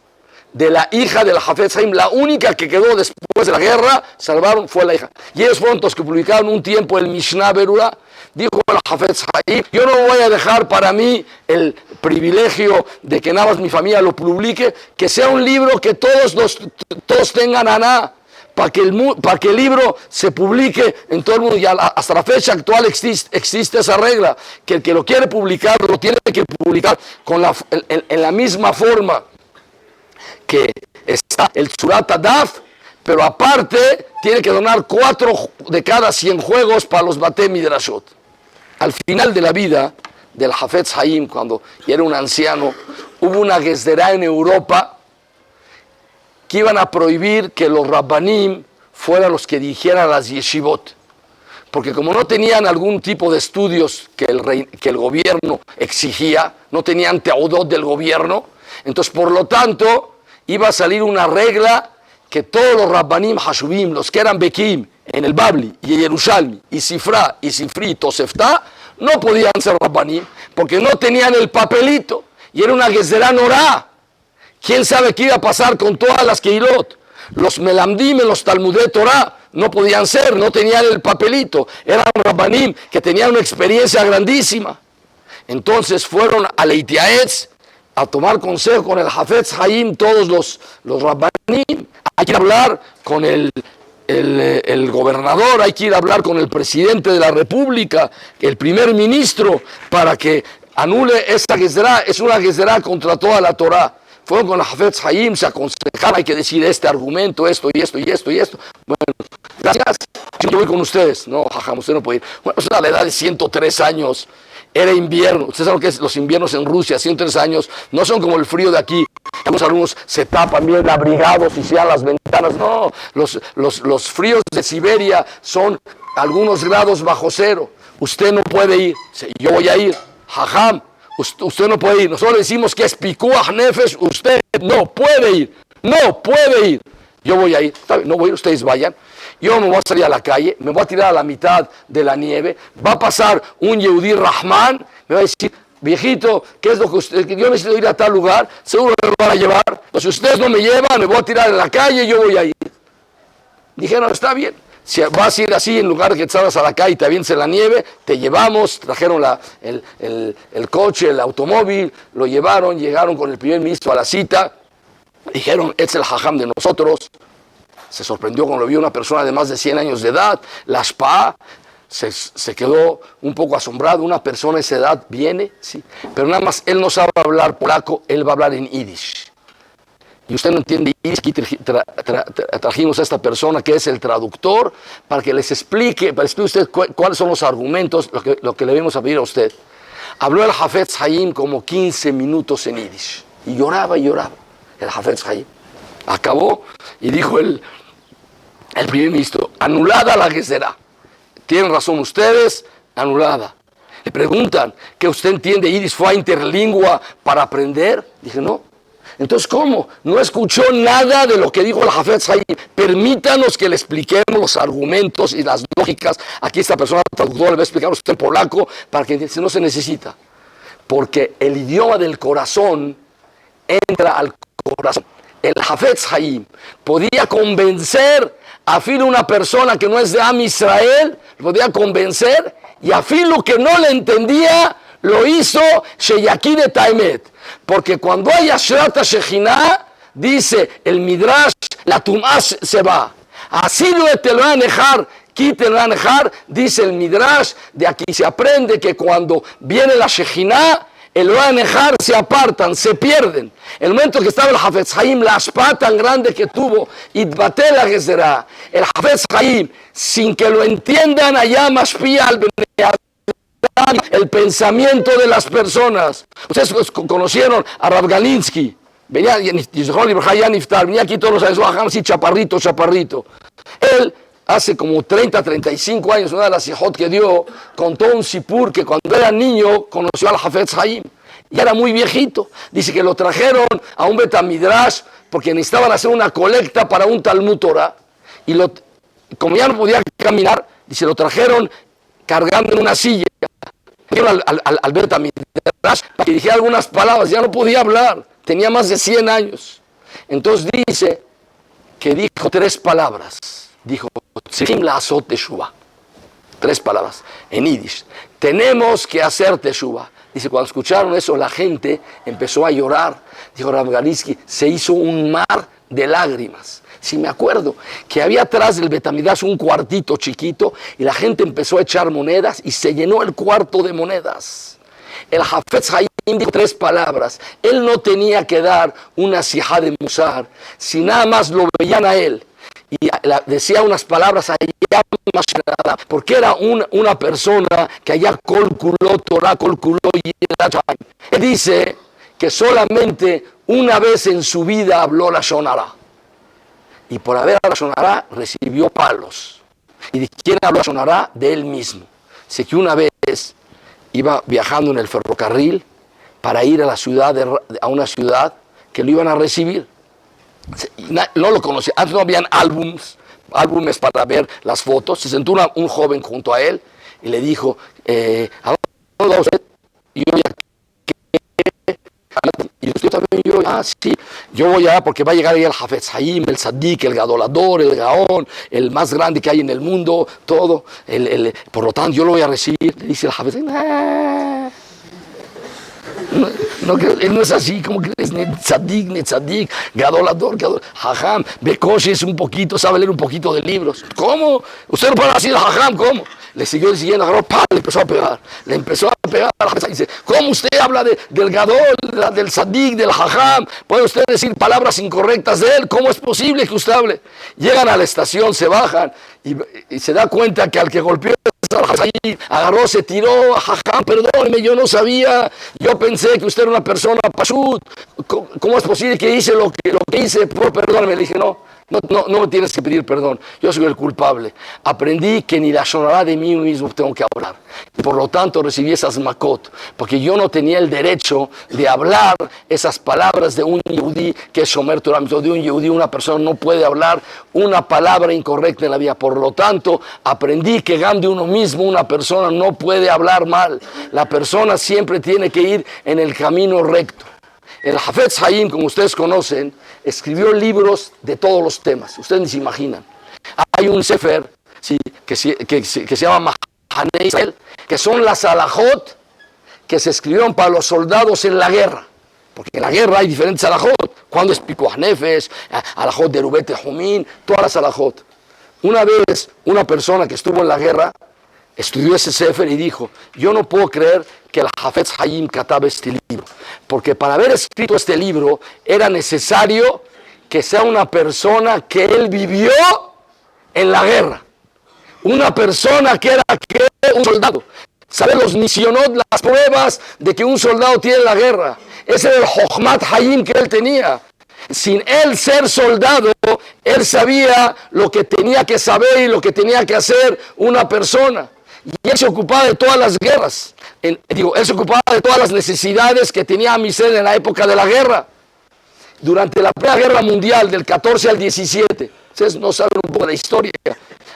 de la hija del Hafetz Haim. La única que quedó después de la guerra, salvaron, fue la hija. Y ellos fueron los que publicaron un tiempo el Mishnah Berurah. Dijo el Hafetz Haim, yo no voy a dejar para mí el privilegio de que nada más mi familia lo publique, que sea un libro que todos tengan aná. Para que el libro se publique en todo el mundo. Y hasta la fecha actual existe esa regla, que el que lo quiere publicar, lo tiene que publicar en la misma forma que está el Tzurat Adaf, pero aparte tiene que donar 4 de cada 100 juegos para los Batei Midrashot. Al final de la vida del Hafetz Haim, cuando era un anciano, hubo una gesderá en Europa que iban a prohibir que los rabbanim fueran los que dirigieran las yeshivot, porque como no tenían algún tipo de estudios que el gobierno exigía, no tenían teudot del gobierno, entonces por lo tanto iba a salir una regla que todos los Rabbanim Hashubim, los que eran Bekim, en el Babli, y Yerushalmi, y Sifra, y Sifri, y Tosefta, no podían ser Rabbanim, porque no tenían el papelito, y era una Gezerá Norá. ¿Quién sabe qué iba a pasar con todas las Keilot? Los Melamdim en los Talmudé Torah no podían ser, no tenían el papelito, eran Rabbanim que tenían una experiencia grandísima. Entonces fueron a Leitiaetz a tomar consejo con el Hafetz Haim, todos los Rabbanim. Hay que hablar con el gobernador, hay que ir a hablar con el presidente de la República, el primer ministro, para que anule esa Gezerá. Es una Gezerá contra toda la Torah. Fueron con el Hafetz Haim, se aconsejaron, hay que decir este argumento, esto y esto y esto y esto. Bueno, gracias, yo voy con ustedes. No, jajam, usted no puede ir. Bueno, es a la edad de 103 años, era invierno. Ustedes saben lo que es los inviernos en Rusia, 103 años, no son como el frío de aquí. Algunos se tapan bien abrigados y cierran las ventanas. No, los fríos de Siberia son algunos grados bajo cero. Usted no puede ir. Yo voy a ir. Jajam, usted no puede ir. Nosotros decimos que es pikuach nefesh. Usted no puede ir. No puede ir. Yo voy a ir. No voy a ir, ustedes vayan. Yo me voy a salir a la calle, me voy a tirar a la mitad de la nieve. Va a pasar un Yehudí Rahman, me va a decir: viejito, ¿qué es lo que usted? Yo necesito ir a tal lugar, seguro me lo van a llevar. Pues si ustedes no me llevan, me voy a tirar en la calle, yo voy a ir. Dijeron: está bien. Si vas a ir así, en lugar de que te salgas a la calle y te avientes en la nieve, te llevamos. Trajeron el coche, el automóvil, lo llevaron, llegaron con el primer ministro a la cita. Dijeron: es el jajam de nosotros. Se sorprendió cuando lo vio una persona de más de 100 años de edad. La Shpa se quedó un poco asombrado. Una persona de esa edad viene, sí, pero nada más él no sabe hablar polaco, él va a hablar en Yiddish. Y usted no entiende Yiddish. Aquí trajimos a esta persona que es el traductor para que les explique, para explique usted cuáles son los argumentos, lo que le vamos a pedir a usted. Habló el Hafetz Haim como 15 minutos en Yiddish. Y lloraba el Hafetz Haim. Acabó y dijo el primer ministro: anulada la Gezerá. Tienen razón ustedes, anulada. Le preguntan: ¿que usted entiende Yiddish? ¿Fue a Interlingua para aprender? Dije: no. Entonces, ¿cómo? No escuchó nada de lo que dijo el Hafetz Haim. Permítanos que le expliquemos los argumentos y las lógicas. Aquí esta persona traductora le va a explicar a usted en polaco para que no se necesita. Porque el idioma del corazón entra al corazón. El Hafetz Haim podía convencer a filo una persona que no es de Am Israel, podía convencer, y a filo que no le entendía, lo hizo Sheyakir et Haemet. Porque cuando hay Ashrat Shejinah, dice el Midrash, la Tumá se va. Así lo te lo van a dejar, quiten lo van a dejar, dice el Midrash. De aquí se aprende que cuando viene la Shejinah, el Oanejar se apartan, se pierden. El momento que estaba el Hafetz Haim, la Ashpa tan grande que tuvo, Itbaté la Gezerá, el Hafetz Haim, sin que lo entiendan, allá mashpia al el pensamiento de las personas. Ustedes conocieron a Rav Galinsky, venía aquí todos los años, así chaparrito. Él, hace como 30, 35 años, una de las hijot que dio, contó un sipur que cuando era niño conoció al Hafetz Haim. Y era muy viejito. Dice que lo trajeron a un Betamidrash porque necesitaban hacer una colecta para un Talmud Torah. Y como ya no podía caminar, dice, lo trajeron cargando en una silla. Al Betamidrash para que dijera algunas palabras. Ya no podía hablar. Tenía más de 100 años. Entonces dice que dijo 3 palabras. Dijo: Tzrichim la'asot teshuvah. 3 palabras en Yiddish. Tenemos que hacer teshuvah. Dice, cuando escucharon eso, la gente empezó a llorar. Dijo Rav Galinsky, se hizo un mar de lágrimas. Sí, me acuerdo que había atrás del Betamidrash un cuartito chiquito y la gente empezó a echar monedas y se llenó el cuarto de monedas. El Hafetz Haim dijo 3 palabras. Él no tenía que dar una sijá de musar, si nada más lo veían a él. Y decía unas palabras allá más nada, porque era una persona que allá calculó Torah, calculó Yerushalayim. Él dice que solamente una vez en su vida habló la Shonara. Y por haber hablado la Shonara recibió palos. ¿Y de quién habló? Sonará de él mismo. Sé que una vez iba viajando en el ferrocarril para ir a la ciudad, a una ciudad que lo iban a recibir. No lo conocía, antes no habían álbumes para ver las fotos. Se sentó un joven junto a él y le dijo, ¿a dónde va usted? Y yo, y usted también, sí, yo voy allá porque va a llegar ahí el Hafetz Haim, el Tzadik, el Gadolador, el Gaón, el más grande que hay en el mundo, todo. Por lo tanto, yo lo voy a recibir. Le dice el Hafetz Haim, no es así, como que es ni tzadik, gadolador, jajam, Bekoshi es un poquito, sabe leer un poquito de libros. ¿Cómo? ¿Usted no puede decir jajam? ¿Cómo? Le siguió diciendo, agarró, le empezó a pegar. Le empezó a pegar a la gente. Dice, ¿cómo usted habla del gadol, del tzadik, del jajam? ¿Puede usted decir palabras incorrectas de él? ¿Cómo es posible que usted hable? Llegan a la estación, se bajan y se da cuenta que al que golpeó agarró, se tiró, jajam, perdóneme, yo no sabía, yo pensé que usted era una persona pashut, ¿cómo es posible que hice lo que hice? Perdóneme. Le dije, no me tienes que pedir perdón, yo soy el culpable. Aprendí que ni la sonará de mí mismo tengo que hablar. Y por lo tanto recibí esas makot, porque yo no tenía el derecho de hablar esas palabras de un yehudí que es Shomer Torah, de un yehudí. Una persona no puede hablar una palabra incorrecta en la vida. Por lo tanto, aprendí que de uno mismo una persona no puede hablar mal. La persona siempre tiene que ir en el camino recto. El Hafetz Haim, como ustedes conocen, escribió libros de todos los temas. Ustedes ni se imaginan. Hay un sefer que se llama Mahanei Israel, que son las alajot que se escribieron para los soldados en la guerra. Porque en la guerra hay diferentes alajot. Cuando es Pikuach Nefesh, alajot de Rubete Jumín, todas las alajot. Una vez, una persona que estuvo en la guerra estudió ese sefer y dijo, yo no puedo creer que el Hafetz Haim cataba este libro, porque para haber escrito este libro era necesario que sea una persona que él vivió en la guerra, una persona que era un soldado. ¿Sabe los nisionot, las pruebas de que un soldado tiene en la guerra? Ese era el Jochmat Haim que él tenía. Sin él ser soldado, él sabía lo que tenía que saber y lo que tenía que hacer una persona. Y él se ocupaba de todas las guerras. Él se ocupaba de todas las necesidades que tenía Misraim en la época de la guerra. Durante la Primera Guerra Mundial, del 14 al 17, ustedes no saben un poco de historia.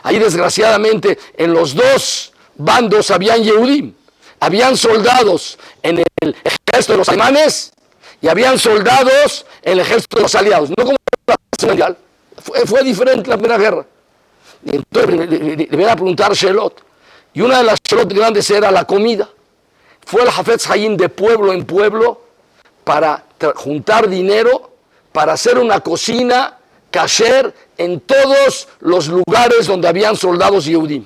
Ahí, desgraciadamente, en los dos bandos habían Yehudim. Habían soldados en el ejército de los alemanes y habían soldados en el ejército de los aliados. No como la Guerra Mundial. Fue diferente la Primera Guerra. Y entonces le voy a preguntar Shelot. Y una de las Shelot grandes era la comida. Fue el Hafetz Haim de pueblo en pueblo para juntar dinero, para hacer una cocina kasher en todos los lugares donde habían soldados Yehudim.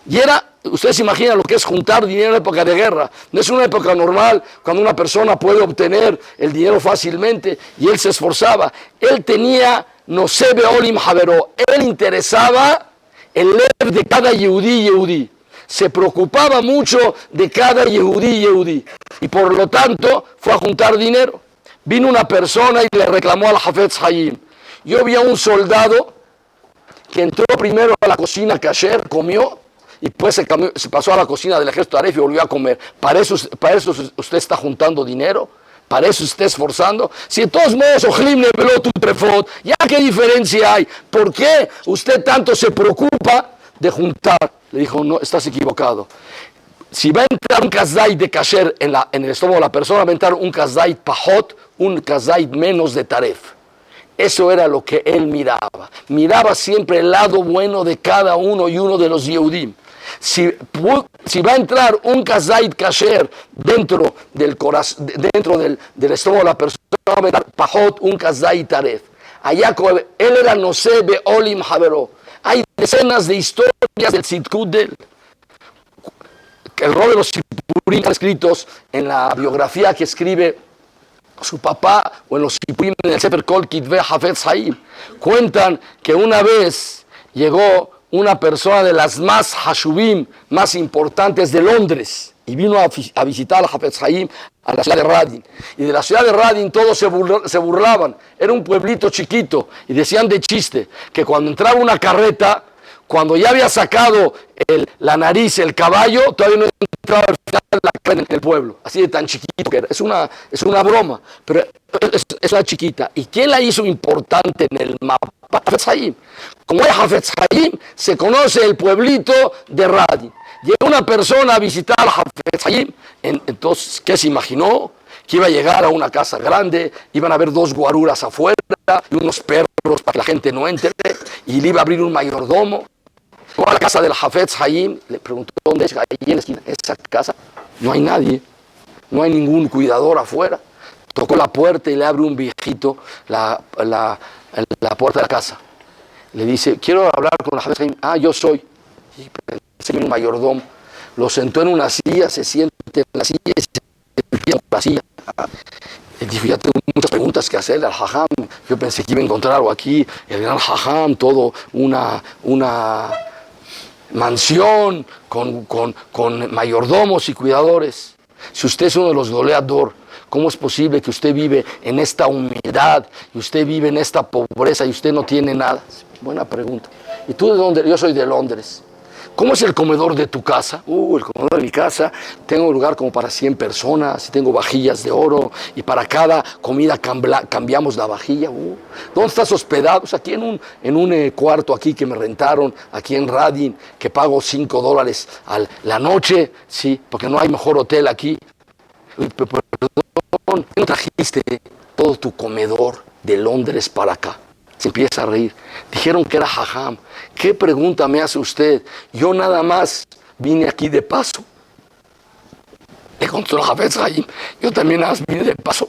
Y ustedes se imaginan lo que es juntar dinero en época de guerra. No es una época normal cuando una persona puede obtener el dinero fácilmente, y él se esforzaba. Él tenía Nosebe Olim Havero. Él interesaba el lev de cada Yehudí. Se preocupaba mucho de cada Yehudí. Y por lo tanto fue a juntar dinero. Vino una persona y le reclamó al Hafetz Haim. Yo vi a un soldado que entró primero a la cocina kasher, comió, y después se pasó a la cocina del ejército Aref y volvió a comer. ¿Para eso usted está juntando dinero? ¿Para eso está esforzando? Si de todos modos, Ojlim le veló tu trefot, ¿ya qué diferencia hay? ¿Por qué usted tanto se preocupa de juntar? Le dijo, no, estás equivocado. Si va a entrar un kazait de kasher en el estómago de la persona, va a entrar un kazait pajot, un kazait menos de taref. Eso era lo que él miraba. Miraba siempre el lado bueno de cada uno y uno de los Yehudim. Si va a entrar un kazait kasher dentro del estómago de la persona, va a entrar pajot, un kazait taref. Allá él era Nosebe Olim Havero. Hay decenas de historias del Tzidkut de él. El rol de los Sipurim están escritos en la biografía que escribe su papá, o en los Sipurim en el Sefer Kol Kitvei Hafetz Haim. Cuentan que una vez llegó una persona de las más Hashubim, más importantes de Londres, y vino a visitar a Hafetz Haim a la ciudad de Radin. Y de la ciudad de Radin todos se burlaban. Era un pueblito chiquito y decían de chiste que cuando entraba una carreta cuando ya había sacado la nariz el caballo, todavía no entraba al final de la cara en el pueblo, así de tan chiquito que era. Es una broma, pero es una chiquita. ¿Y quién la hizo importante en el mapa? Hafetz Haim. Como es Hafetz Haim, se conoce el pueblito de Radin. Llegó una persona a visitar a Hafetz Haim, entonces, ¿qué se imaginó? Que iba a llegar a una casa grande, iban a haber 2 guaruras afuera y unos perros para que la gente no entre, y le iba a abrir un mayordomo. Fue a la casa del Hafetz Haim, le preguntó dónde es, ahí en la esquina. Esa casa, no hay nadie, no hay ningún cuidador afuera. Tocó la puerta y le abre un viejito la puerta de la casa. Le dice, quiero hablar con el Hafetz Haim. Ah, yo soy. Y pensé en un mayordomo. Lo sentó en una silla, se siente en la silla y se empieza en la silla. Dijo, ya tengo muchas preguntas que hacerle al Jajam. Yo pensé que iba a encontrar algo aquí, el gran Jajam, todo una mansión con mayordomos y cuidadores. Si usted es uno de los goleador, ¿cómo es posible que usted vive en esta humildad y usted vive en esta pobreza y usted no tiene nada? Buena pregunta. ¿Y tú de dónde? Yo soy de Londres. ¿Cómo es el comedor de tu casa? El comedor de mi casa, tengo lugar como para 100 personas, y tengo vajillas de oro, y para cada comida cambiamos la vajilla. ¿Dónde estás hospedado? Pues aquí en un cuarto aquí que me rentaron, aquí en Radin, que pago $5 la noche, sí, porque no hay mejor hotel aquí. Perdón, ¿no trajiste todo tu comedor de Londres para acá? Se empieza a reír. Dijeron que era Jajam. ¿Qué pregunta me hace usted? Yo nada más vine aquí de paso. Le contestó el Hafetz Haim. Yo también nada más vine de paso.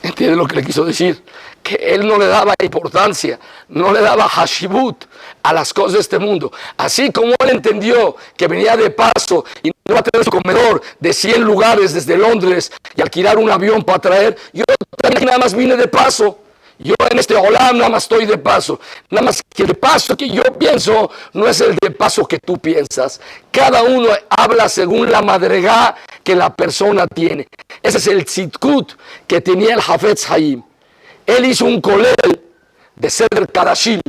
¿Entiende lo que le quiso decir? Que él no le daba importancia, no le daba hashibut a las cosas de este mundo. Así como él entendió que venía de paso y no iba a tener su comedor de 100 lugares desde Londres y alquilar un avión para traer, yo también nada más vine de paso. Yo en este olam nada más estoy de paso. Nada más que el paso que yo pienso no es el de paso que tú piensas. Cada uno habla según la madregá que la persona tiene. Ese es el tzitkut que tenía el Hafetz Haim. Él hizo un kolel de Seder Kadashim.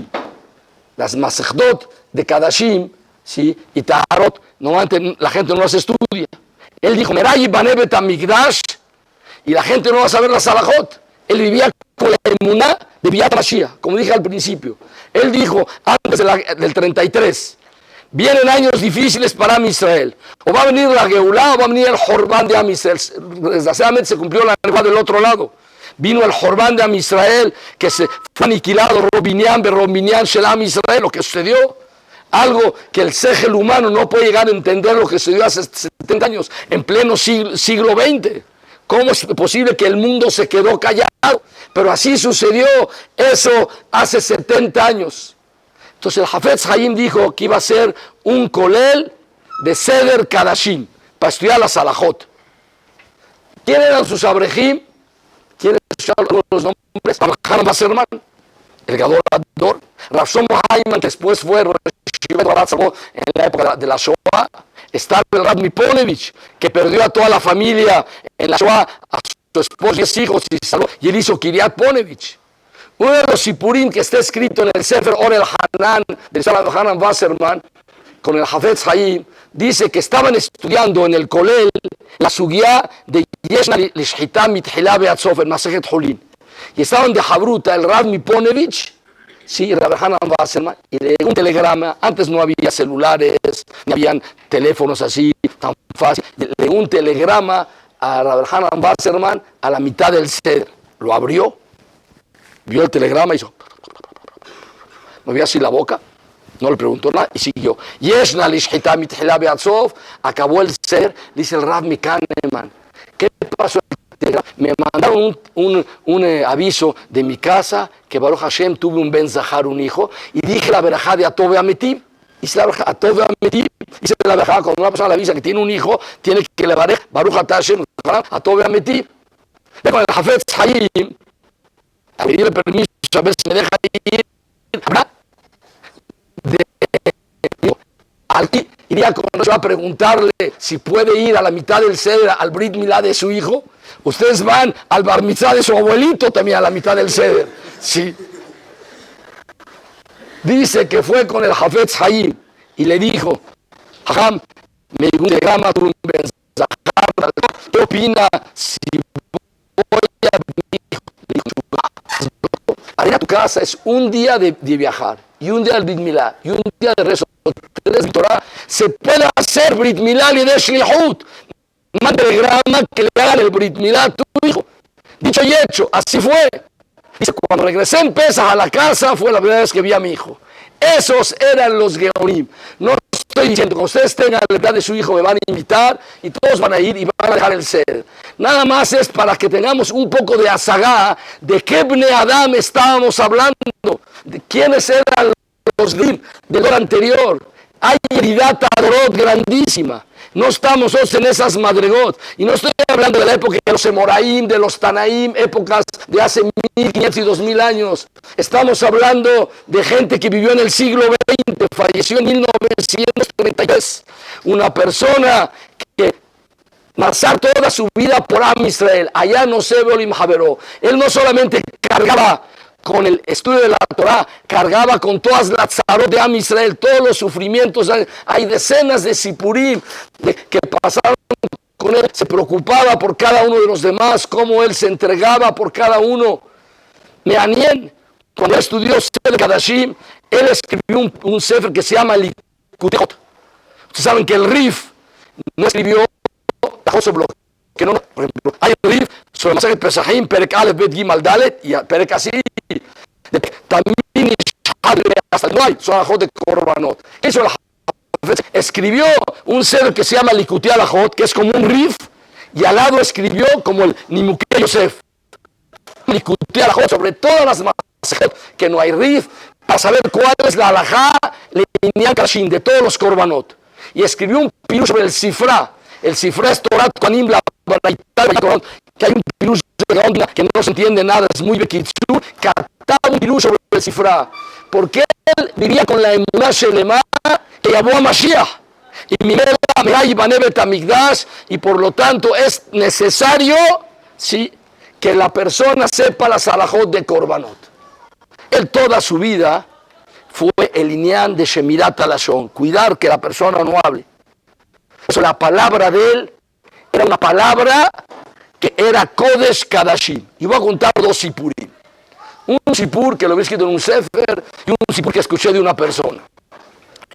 Las masechdot de Kadashim, ¿sí? Y Taharot, normalmente la gente no las estudia. Él dijo, Meray Baneh Bet HaMikdash, y la gente no va a saber las halajot. Él vivía con la emuná de Biat Mashiach, como dije al principio. Él dijo, antes del 33, vienen años difíciles para Am Israel. O va a venir la Geulá o va a venir el Jorbán de Am Israel. Desgraciadamente se cumplió la Geulá del otro lado. Vino el Jorbán de Am Israel, que se fue aniquilado, Robinyan, Shel Am Israel, lo que sucedió. Algo que el segel humano no puede llegar a entender lo que sucedió hace 70 años, en pleno siglo XX. ¿Cómo es posible que el mundo se quedó callado? Pero así sucedió eso hace 70 años. Entonces el Hafetz Haim dijo que iba a ser un kolel de Seder Kadashim, para estudiar las halajot. ¿Quién eran sus abrejim? ¿Quieren escuchar los nombres? Hanan Wasserman, el Gadol Ador, Rav Shlomo Hayman, que después fue en la época de la Shoah. Estaba el Rav Miponevich, que perdió a toda la familia en la Shoah, a su esposo y 10 hijos, y él hizo Kiryat Ponevich. Uno de los sipurim que está escrito en el Sefer Or el Hanan, del Shabbat Hanan Wasserman, con el Hafetz Haim, dice que estaban estudiando en el Kolel la sugía de Yeshna Lishhita Mitchila Beatzov, en Masejet Holin. Y estaban de Habruta el Rav Miponevich, sí, Rabbi Hanan Wasserman, y le llegó un telegrama. Antes no había celulares, ni habían teléfonos así tan fácil. Le llegó un telegrama a Rabbi Hanan Wasserman a la mitad del Seder. Lo abrió, vio el telegrama y hizo, movió así la boca, no le preguntó nada y siguió. Yeshna Lishhita Mitchila Beatzov, acabó el Seder, dice el Rav Mikaneman, ¿qué pasó? Me mandaron un aviso de mi casa que Baruch Hashem tuve un Ben Zahar, un hijo, y dije la verajá de Atov Ametib. Hice la verajá Atov Ametib. Hice la verajá cuando una persona le avisa que tiene un hijo, tiene que le barej Baruch Hashem Atov Ametib. Con el Hafetz Haim, a pedirle permiso, a ver si me deja ir. Aquí iría cuando se va a preguntarle si puede ir a la mitad del Seder al Brit Milá de su hijo. Ustedes van al Bar Mitzvah de su abuelito también a la mitad del Seder. Sí. Dice que fue con el Hafetz Haim y le dijo, Jajam, me grama tu mensaje, ¿qué opina si voy a ir a tu casa? Es un día de viajar, y un día del Brit Milá, y un día de rezo, Torah. Se puede hacer Brit Milá y de Shlihut. Manda el grama que le hagan el Brit Milá a tu hijo. Dicho y hecho, así fue. Dice, cuando regresé en Pesach a la casa, fue la primera vez que vi a mi hijo. Esos eran los Geonim. No estoy diciendo que ustedes tengan la edad de su hijo, me van a invitar y todos van a ir y van a dejar el ser. Nada más es para que tengamos un poco de azagá de qué Bnei Adam estábamos hablando, de quiénes eran los del día anterior. Hay heredad adorot grandísima. No estamos nosotros en esas madregot. Y no estoy hablando de la época de los Emoraim, de los Tanaim, épocas de hace 1500 y 2000 años. Estamos hablando de gente que vivió en el siglo XX, falleció en 1933. Una persona que pasó toda su vida por Am Israel. Allá no se ve Olim Haveró. Él no solamente cargaba con el estudio de la Torah, cargaba con todas las tzarot de Am Israel, todos los sufrimientos. Hay decenas de sipurim que pasaron con él. Se preocupaba por cada uno de los demás, cómo él se entregaba por cada uno. Me'anien, cuando estudió Sefer Kadashim, él escribió un sefer que se llama Likutei. Ustedes saben que el Rif no escribió sobre que no, por ejemplo, hay el Rif sobre el mensaje de Pesachim, Perek Aleph, Bet Gimal Dalet, y Perek así, también hasta no hay, son alajot de Korbanot. Eso escribió un ser que se llama Likutei Alajot, que es como un Rif, y al lado escribió como el Nimukei Yosef. Likutei Alajot sobre todas las masajot, que no hay Rif, para saber cuál es la alajá, Leinian Kashim, de todos los Korbanot. Y escribió un pirush sobre el Sifra. El Sifra es Torat Kohanim, que hay un pirush que no se entiende nada, es muy bekitzur, cataba un pirush sobre el Sifra. Porque él vivía con la emuná shelema que llamó a Mashiach. Y Mimela, Mehay, Banebet Amigdash, y por lo tanto es necesario, ¿sí?, que la persona sepa las alajot de Korbanot. Él toda su vida fue el inyan de Shemirat Alashon, cuidar que la persona no hable. Eso, la palabra de él era una palabra que era Kodesh Kadashim. Y voy a contar dos sipurim. Un sipur que lo había escrito en un sefer y un sipur que escuché de una persona.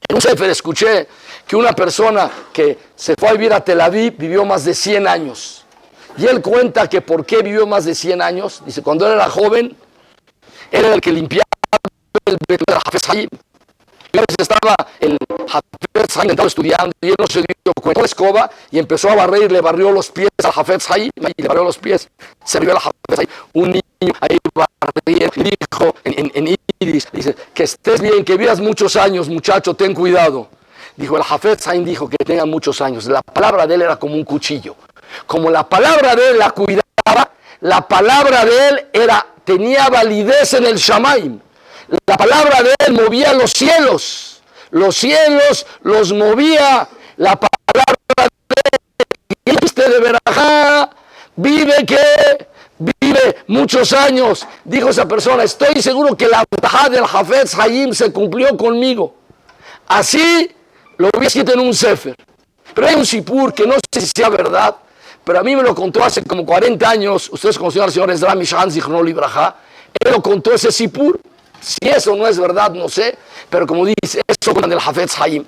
En un sefer escuché que una persona que se fue a vivir a Tel Aviv vivió más de 100 años. Y él cuenta que por qué vivió más de 100 años. Dice, cuando él era joven, él era el que limpiaba el Hafez Haim. Y a veces estaba el Hafez Haim estudiando y él no se dio cuenta. La escoba y empezó a barrer y le barrió los pies al Hafez Haim. Y le barrió los pies. Se vio al Hafez Haim. Un niño ahí barriendo. Dijo en Iris, dice, que estés bien, que vivas muchos años, muchacho, ten cuidado. Dijo, el Hafez Haim dijo que tenga muchos años. La palabra de él era como un cuchillo. Como la palabra de él la cuidaba, la palabra de él tenía validez en el Shamaim. La palabra de él movía los cielos los movía. La palabra de él, de Berajá, vive muchos años. Dijo esa persona, estoy seguro que la Berajá del Hafez Haim se cumplió conmigo. Así lo había escrito en un sefer. Pero hay un sipur que no sé si sea verdad, pero a mí me lo contó hace como 40 años. Ustedes conocen al señor Ezra Mishan Zichrono Libraja. Él lo contó ese sipur. Si eso no es verdad, no sé. Pero como dice, eso con el Hafez Haim.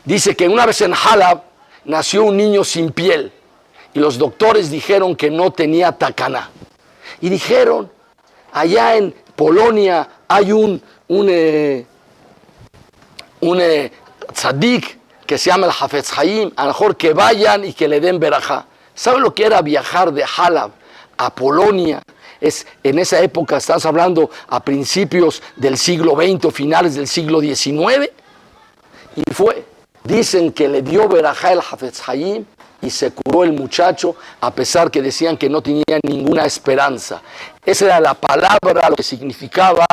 Dice que una vez en Halab nació un niño sin piel. Y los doctores dijeron que no tenía takana. Y dijeron, allá en Polonia hay un tzadik que se llama el Hafez Haim, a lo mejor que vayan y que le den verajá. ¿Saben lo que era viajar de Halab a Polonia? En esa época, estás hablando a principios del siglo XX o finales del siglo XIX. Y dicen que le dio verajá el Hafez Haim y se curó el muchacho, a pesar que decían que no tenía ninguna esperanza. Esa era la palabra, lo que significaba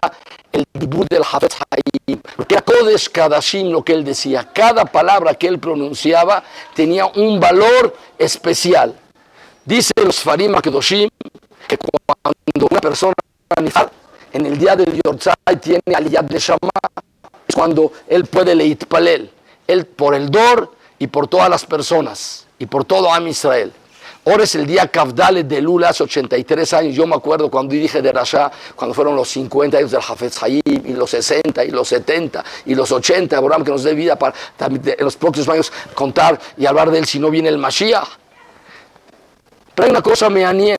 el dibur del Hafez Haim, porque era Kodesh Kadashim lo que él decía. Cada palabra que él pronunciaba tenía un valor especial. Dice los Farim Akedoshim que cuando una persona en el día del Yortzai tiene aliyat neshama, es cuando él puede leitpalel, él por el Dor y por todas las personas y por todo Am Israel. Ahora es el día Kavdale de Lula, hace 83 años. Yo me acuerdo cuando dije de Rasha, cuando fueron los 50 años del Hafetz Haim, y los 60, y los 70, y los 80, Abraham, que nos dé vida para en los próximos años contar y hablar de él si no viene el Mashiach. Pero hay una cosa meanien,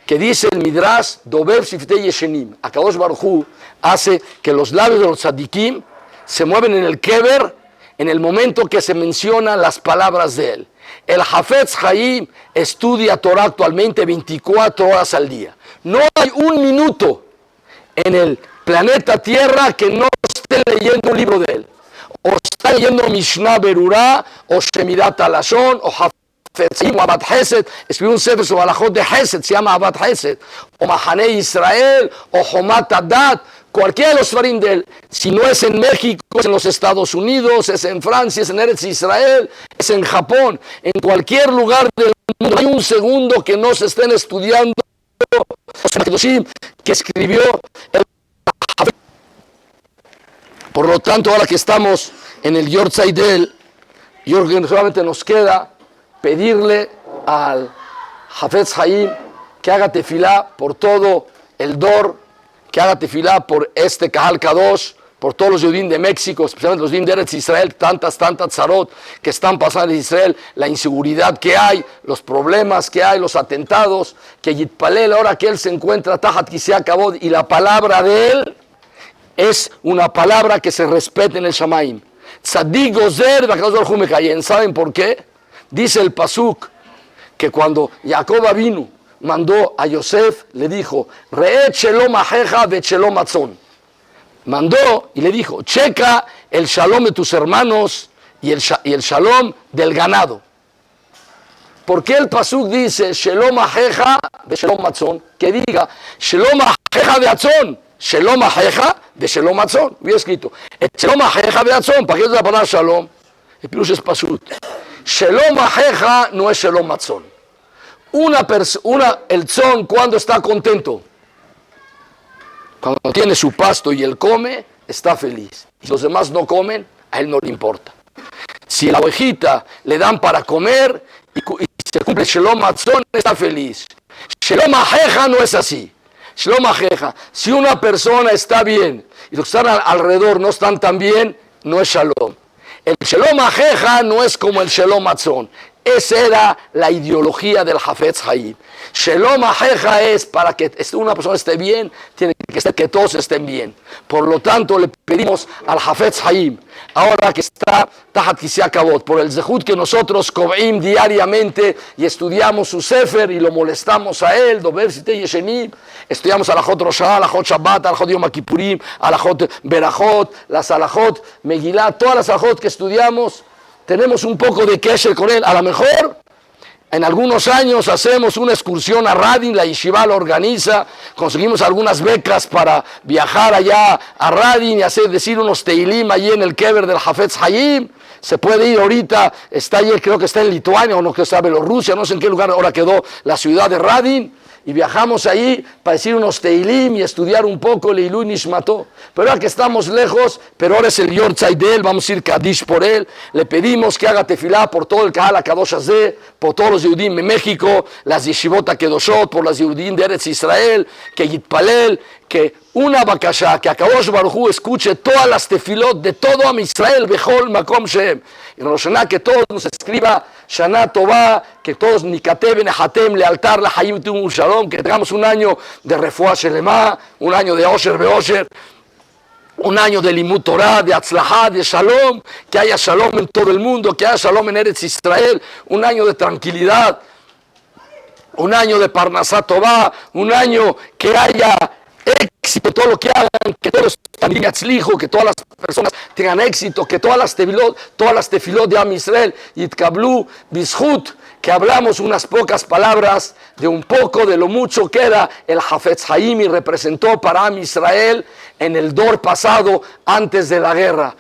que dice el Midrash, Dober Siftei Yeshenim. Akadosh Baruj Hu hace que los labios de los tzadikim se mueven en el Kever en el momento que se mencionan las palabras de él. El Hafetz Haim estudia Torah actualmente 24 horas al día. No hay un minuto en el planeta Tierra que no esté leyendo un libro de él. O está leyendo Mishnah Berurah, o Shemirat Alashon, o Hafetz Haim, o Abad Hesed. Escribió un sefer sobre Alajot de Hesed, se llama Abad Hesed. O Mahane Israel, o Homat Adat. Cualquiera de los farim de él, si no es en México, es en los Estados Unidos, es en Francia, es en Eretz Israel, es en Japón, en cualquier lugar del mundo, hay un segundo que no se estén estudiando que escribió el. Por lo tanto, ahora que estamos en el Yortzai de él, yo creo que solamente nos queda pedirle al Hafetz Haim que haga tefilá por todo el Dor, que haga tefilá por este Kahal Kadosh, por todos los Yehudim de México, especialmente los Yehudim de Eretz Israel, tantas tzarot que están pasando en Israel, la inseguridad que hay, los problemas que hay, los atentados, que Yitpalel, ahora que él se encuentra Tahat Kisea Kabod, y la palabra de él es una palabra que se respeta en el Shamaim. Tzadik Gozer, ¿saben por qué? Dice el Pasuk que cuando Jacob vino mandó a Yosef, le dijo, Re'et shalom ajeja ve shalom atzon. Mandó y le dijo, checa el shalom de tus hermanos y el shalom del ganado. ¿Por qué el pasuk dice shalom ajeja ve shalom atzon? Que diga shalom ajeja de atzon, shalom ajeja de shalom atzon. Hubiera escrito, shalom ajeja de atzon, ¿para qué es la palabra shalom? El pirush es pasuk. Shalom ajeja no es shalom atzon. El tzon, cuando está contento, cuando tiene su pasto y él come, está feliz. Y los demás no comen, a él no le importa. Si a la ovejita le dan para comer y se cumple Shalom Atzon, está feliz. Shalom Ajeja no es así. Shalom Ajeja, si una persona está bien y los que están alrededor no están tan bien, no es Shalom. El Shalom Ajeja no es como el Shalom Atzon. Esa era la ideología del Hafetz Haim. Shalom Ajeja es para que una persona esté bien, tiene que ser que todos estén bien. Por lo tanto, le pedimos al Hafetz Haim, ahora que está Tahat Kisea Kabod, por el zehut que nosotros kobeim diariamente y estudiamos su sefer y lo molestamos a él, Dober Siftei Yeshenim, estudiamos Alajot Rosh Hashanah, Alajot Shabbat, Alajot Yom Kippurim, Alajot Berajot, las Alajot Megillah, todas las Alajot que estudiamos. Tenemos un poco de kesher con él. A lo mejor en algunos años hacemos una excursión a Radin, la Yeshiva lo organiza, conseguimos algunas becas para viajar allá a Radin y decir unos teilim allí en el kever del Hafetz Haim. Se puede ir ahorita, está allí, creo que está en Lituania o no, que está en Bielorrusia, no sé en qué lugar ahora quedó la ciudad de Radin. Y viajamos ahí para decir unos teilim y estudiar un poco el Ilui Nishmato. Pero ahora que estamos lejos, pero ahora es el Yortzai de él, vamos a ir Kadish por él. Le pedimos que haga tefilá por todo el Kahal HaKadosh Hazeh, por todos los Yehudim de México, las Yeshivot HaKedoshot, por las Yehudim de Eretz Israel, que Yitpalel, que una bakashá, que Akadosh Baruj Hu escuche todas las tefilot de todo Am Israel, Bechol Makom Shem. Y en Rosh Hashanah que todos nos escriba Shana Tová, que todos Nikateb Nehatem, lealtar, la Hayim Tum Shalom, que tengamos un año de Refuah Shelema, un año de Osher Beosher, un año de Limud Torah, de Atzlahá, de Shalom, que haya Shalom en todo el mundo, que haya Shalom en Eretz Israel, un año de tranquilidad, un año de Parnasá Tová, un año que haya éxito, todo lo que hagan, que todos también atzlijo, que todas las personas tengan éxito, que todas las tefilot de Am Israel, Yitkablu, Bizhut, que hablamos unas pocas palabras de un poco de lo mucho que era el Hafetz Haim y representó para Am Israel en el Dor pasado antes de la guerra.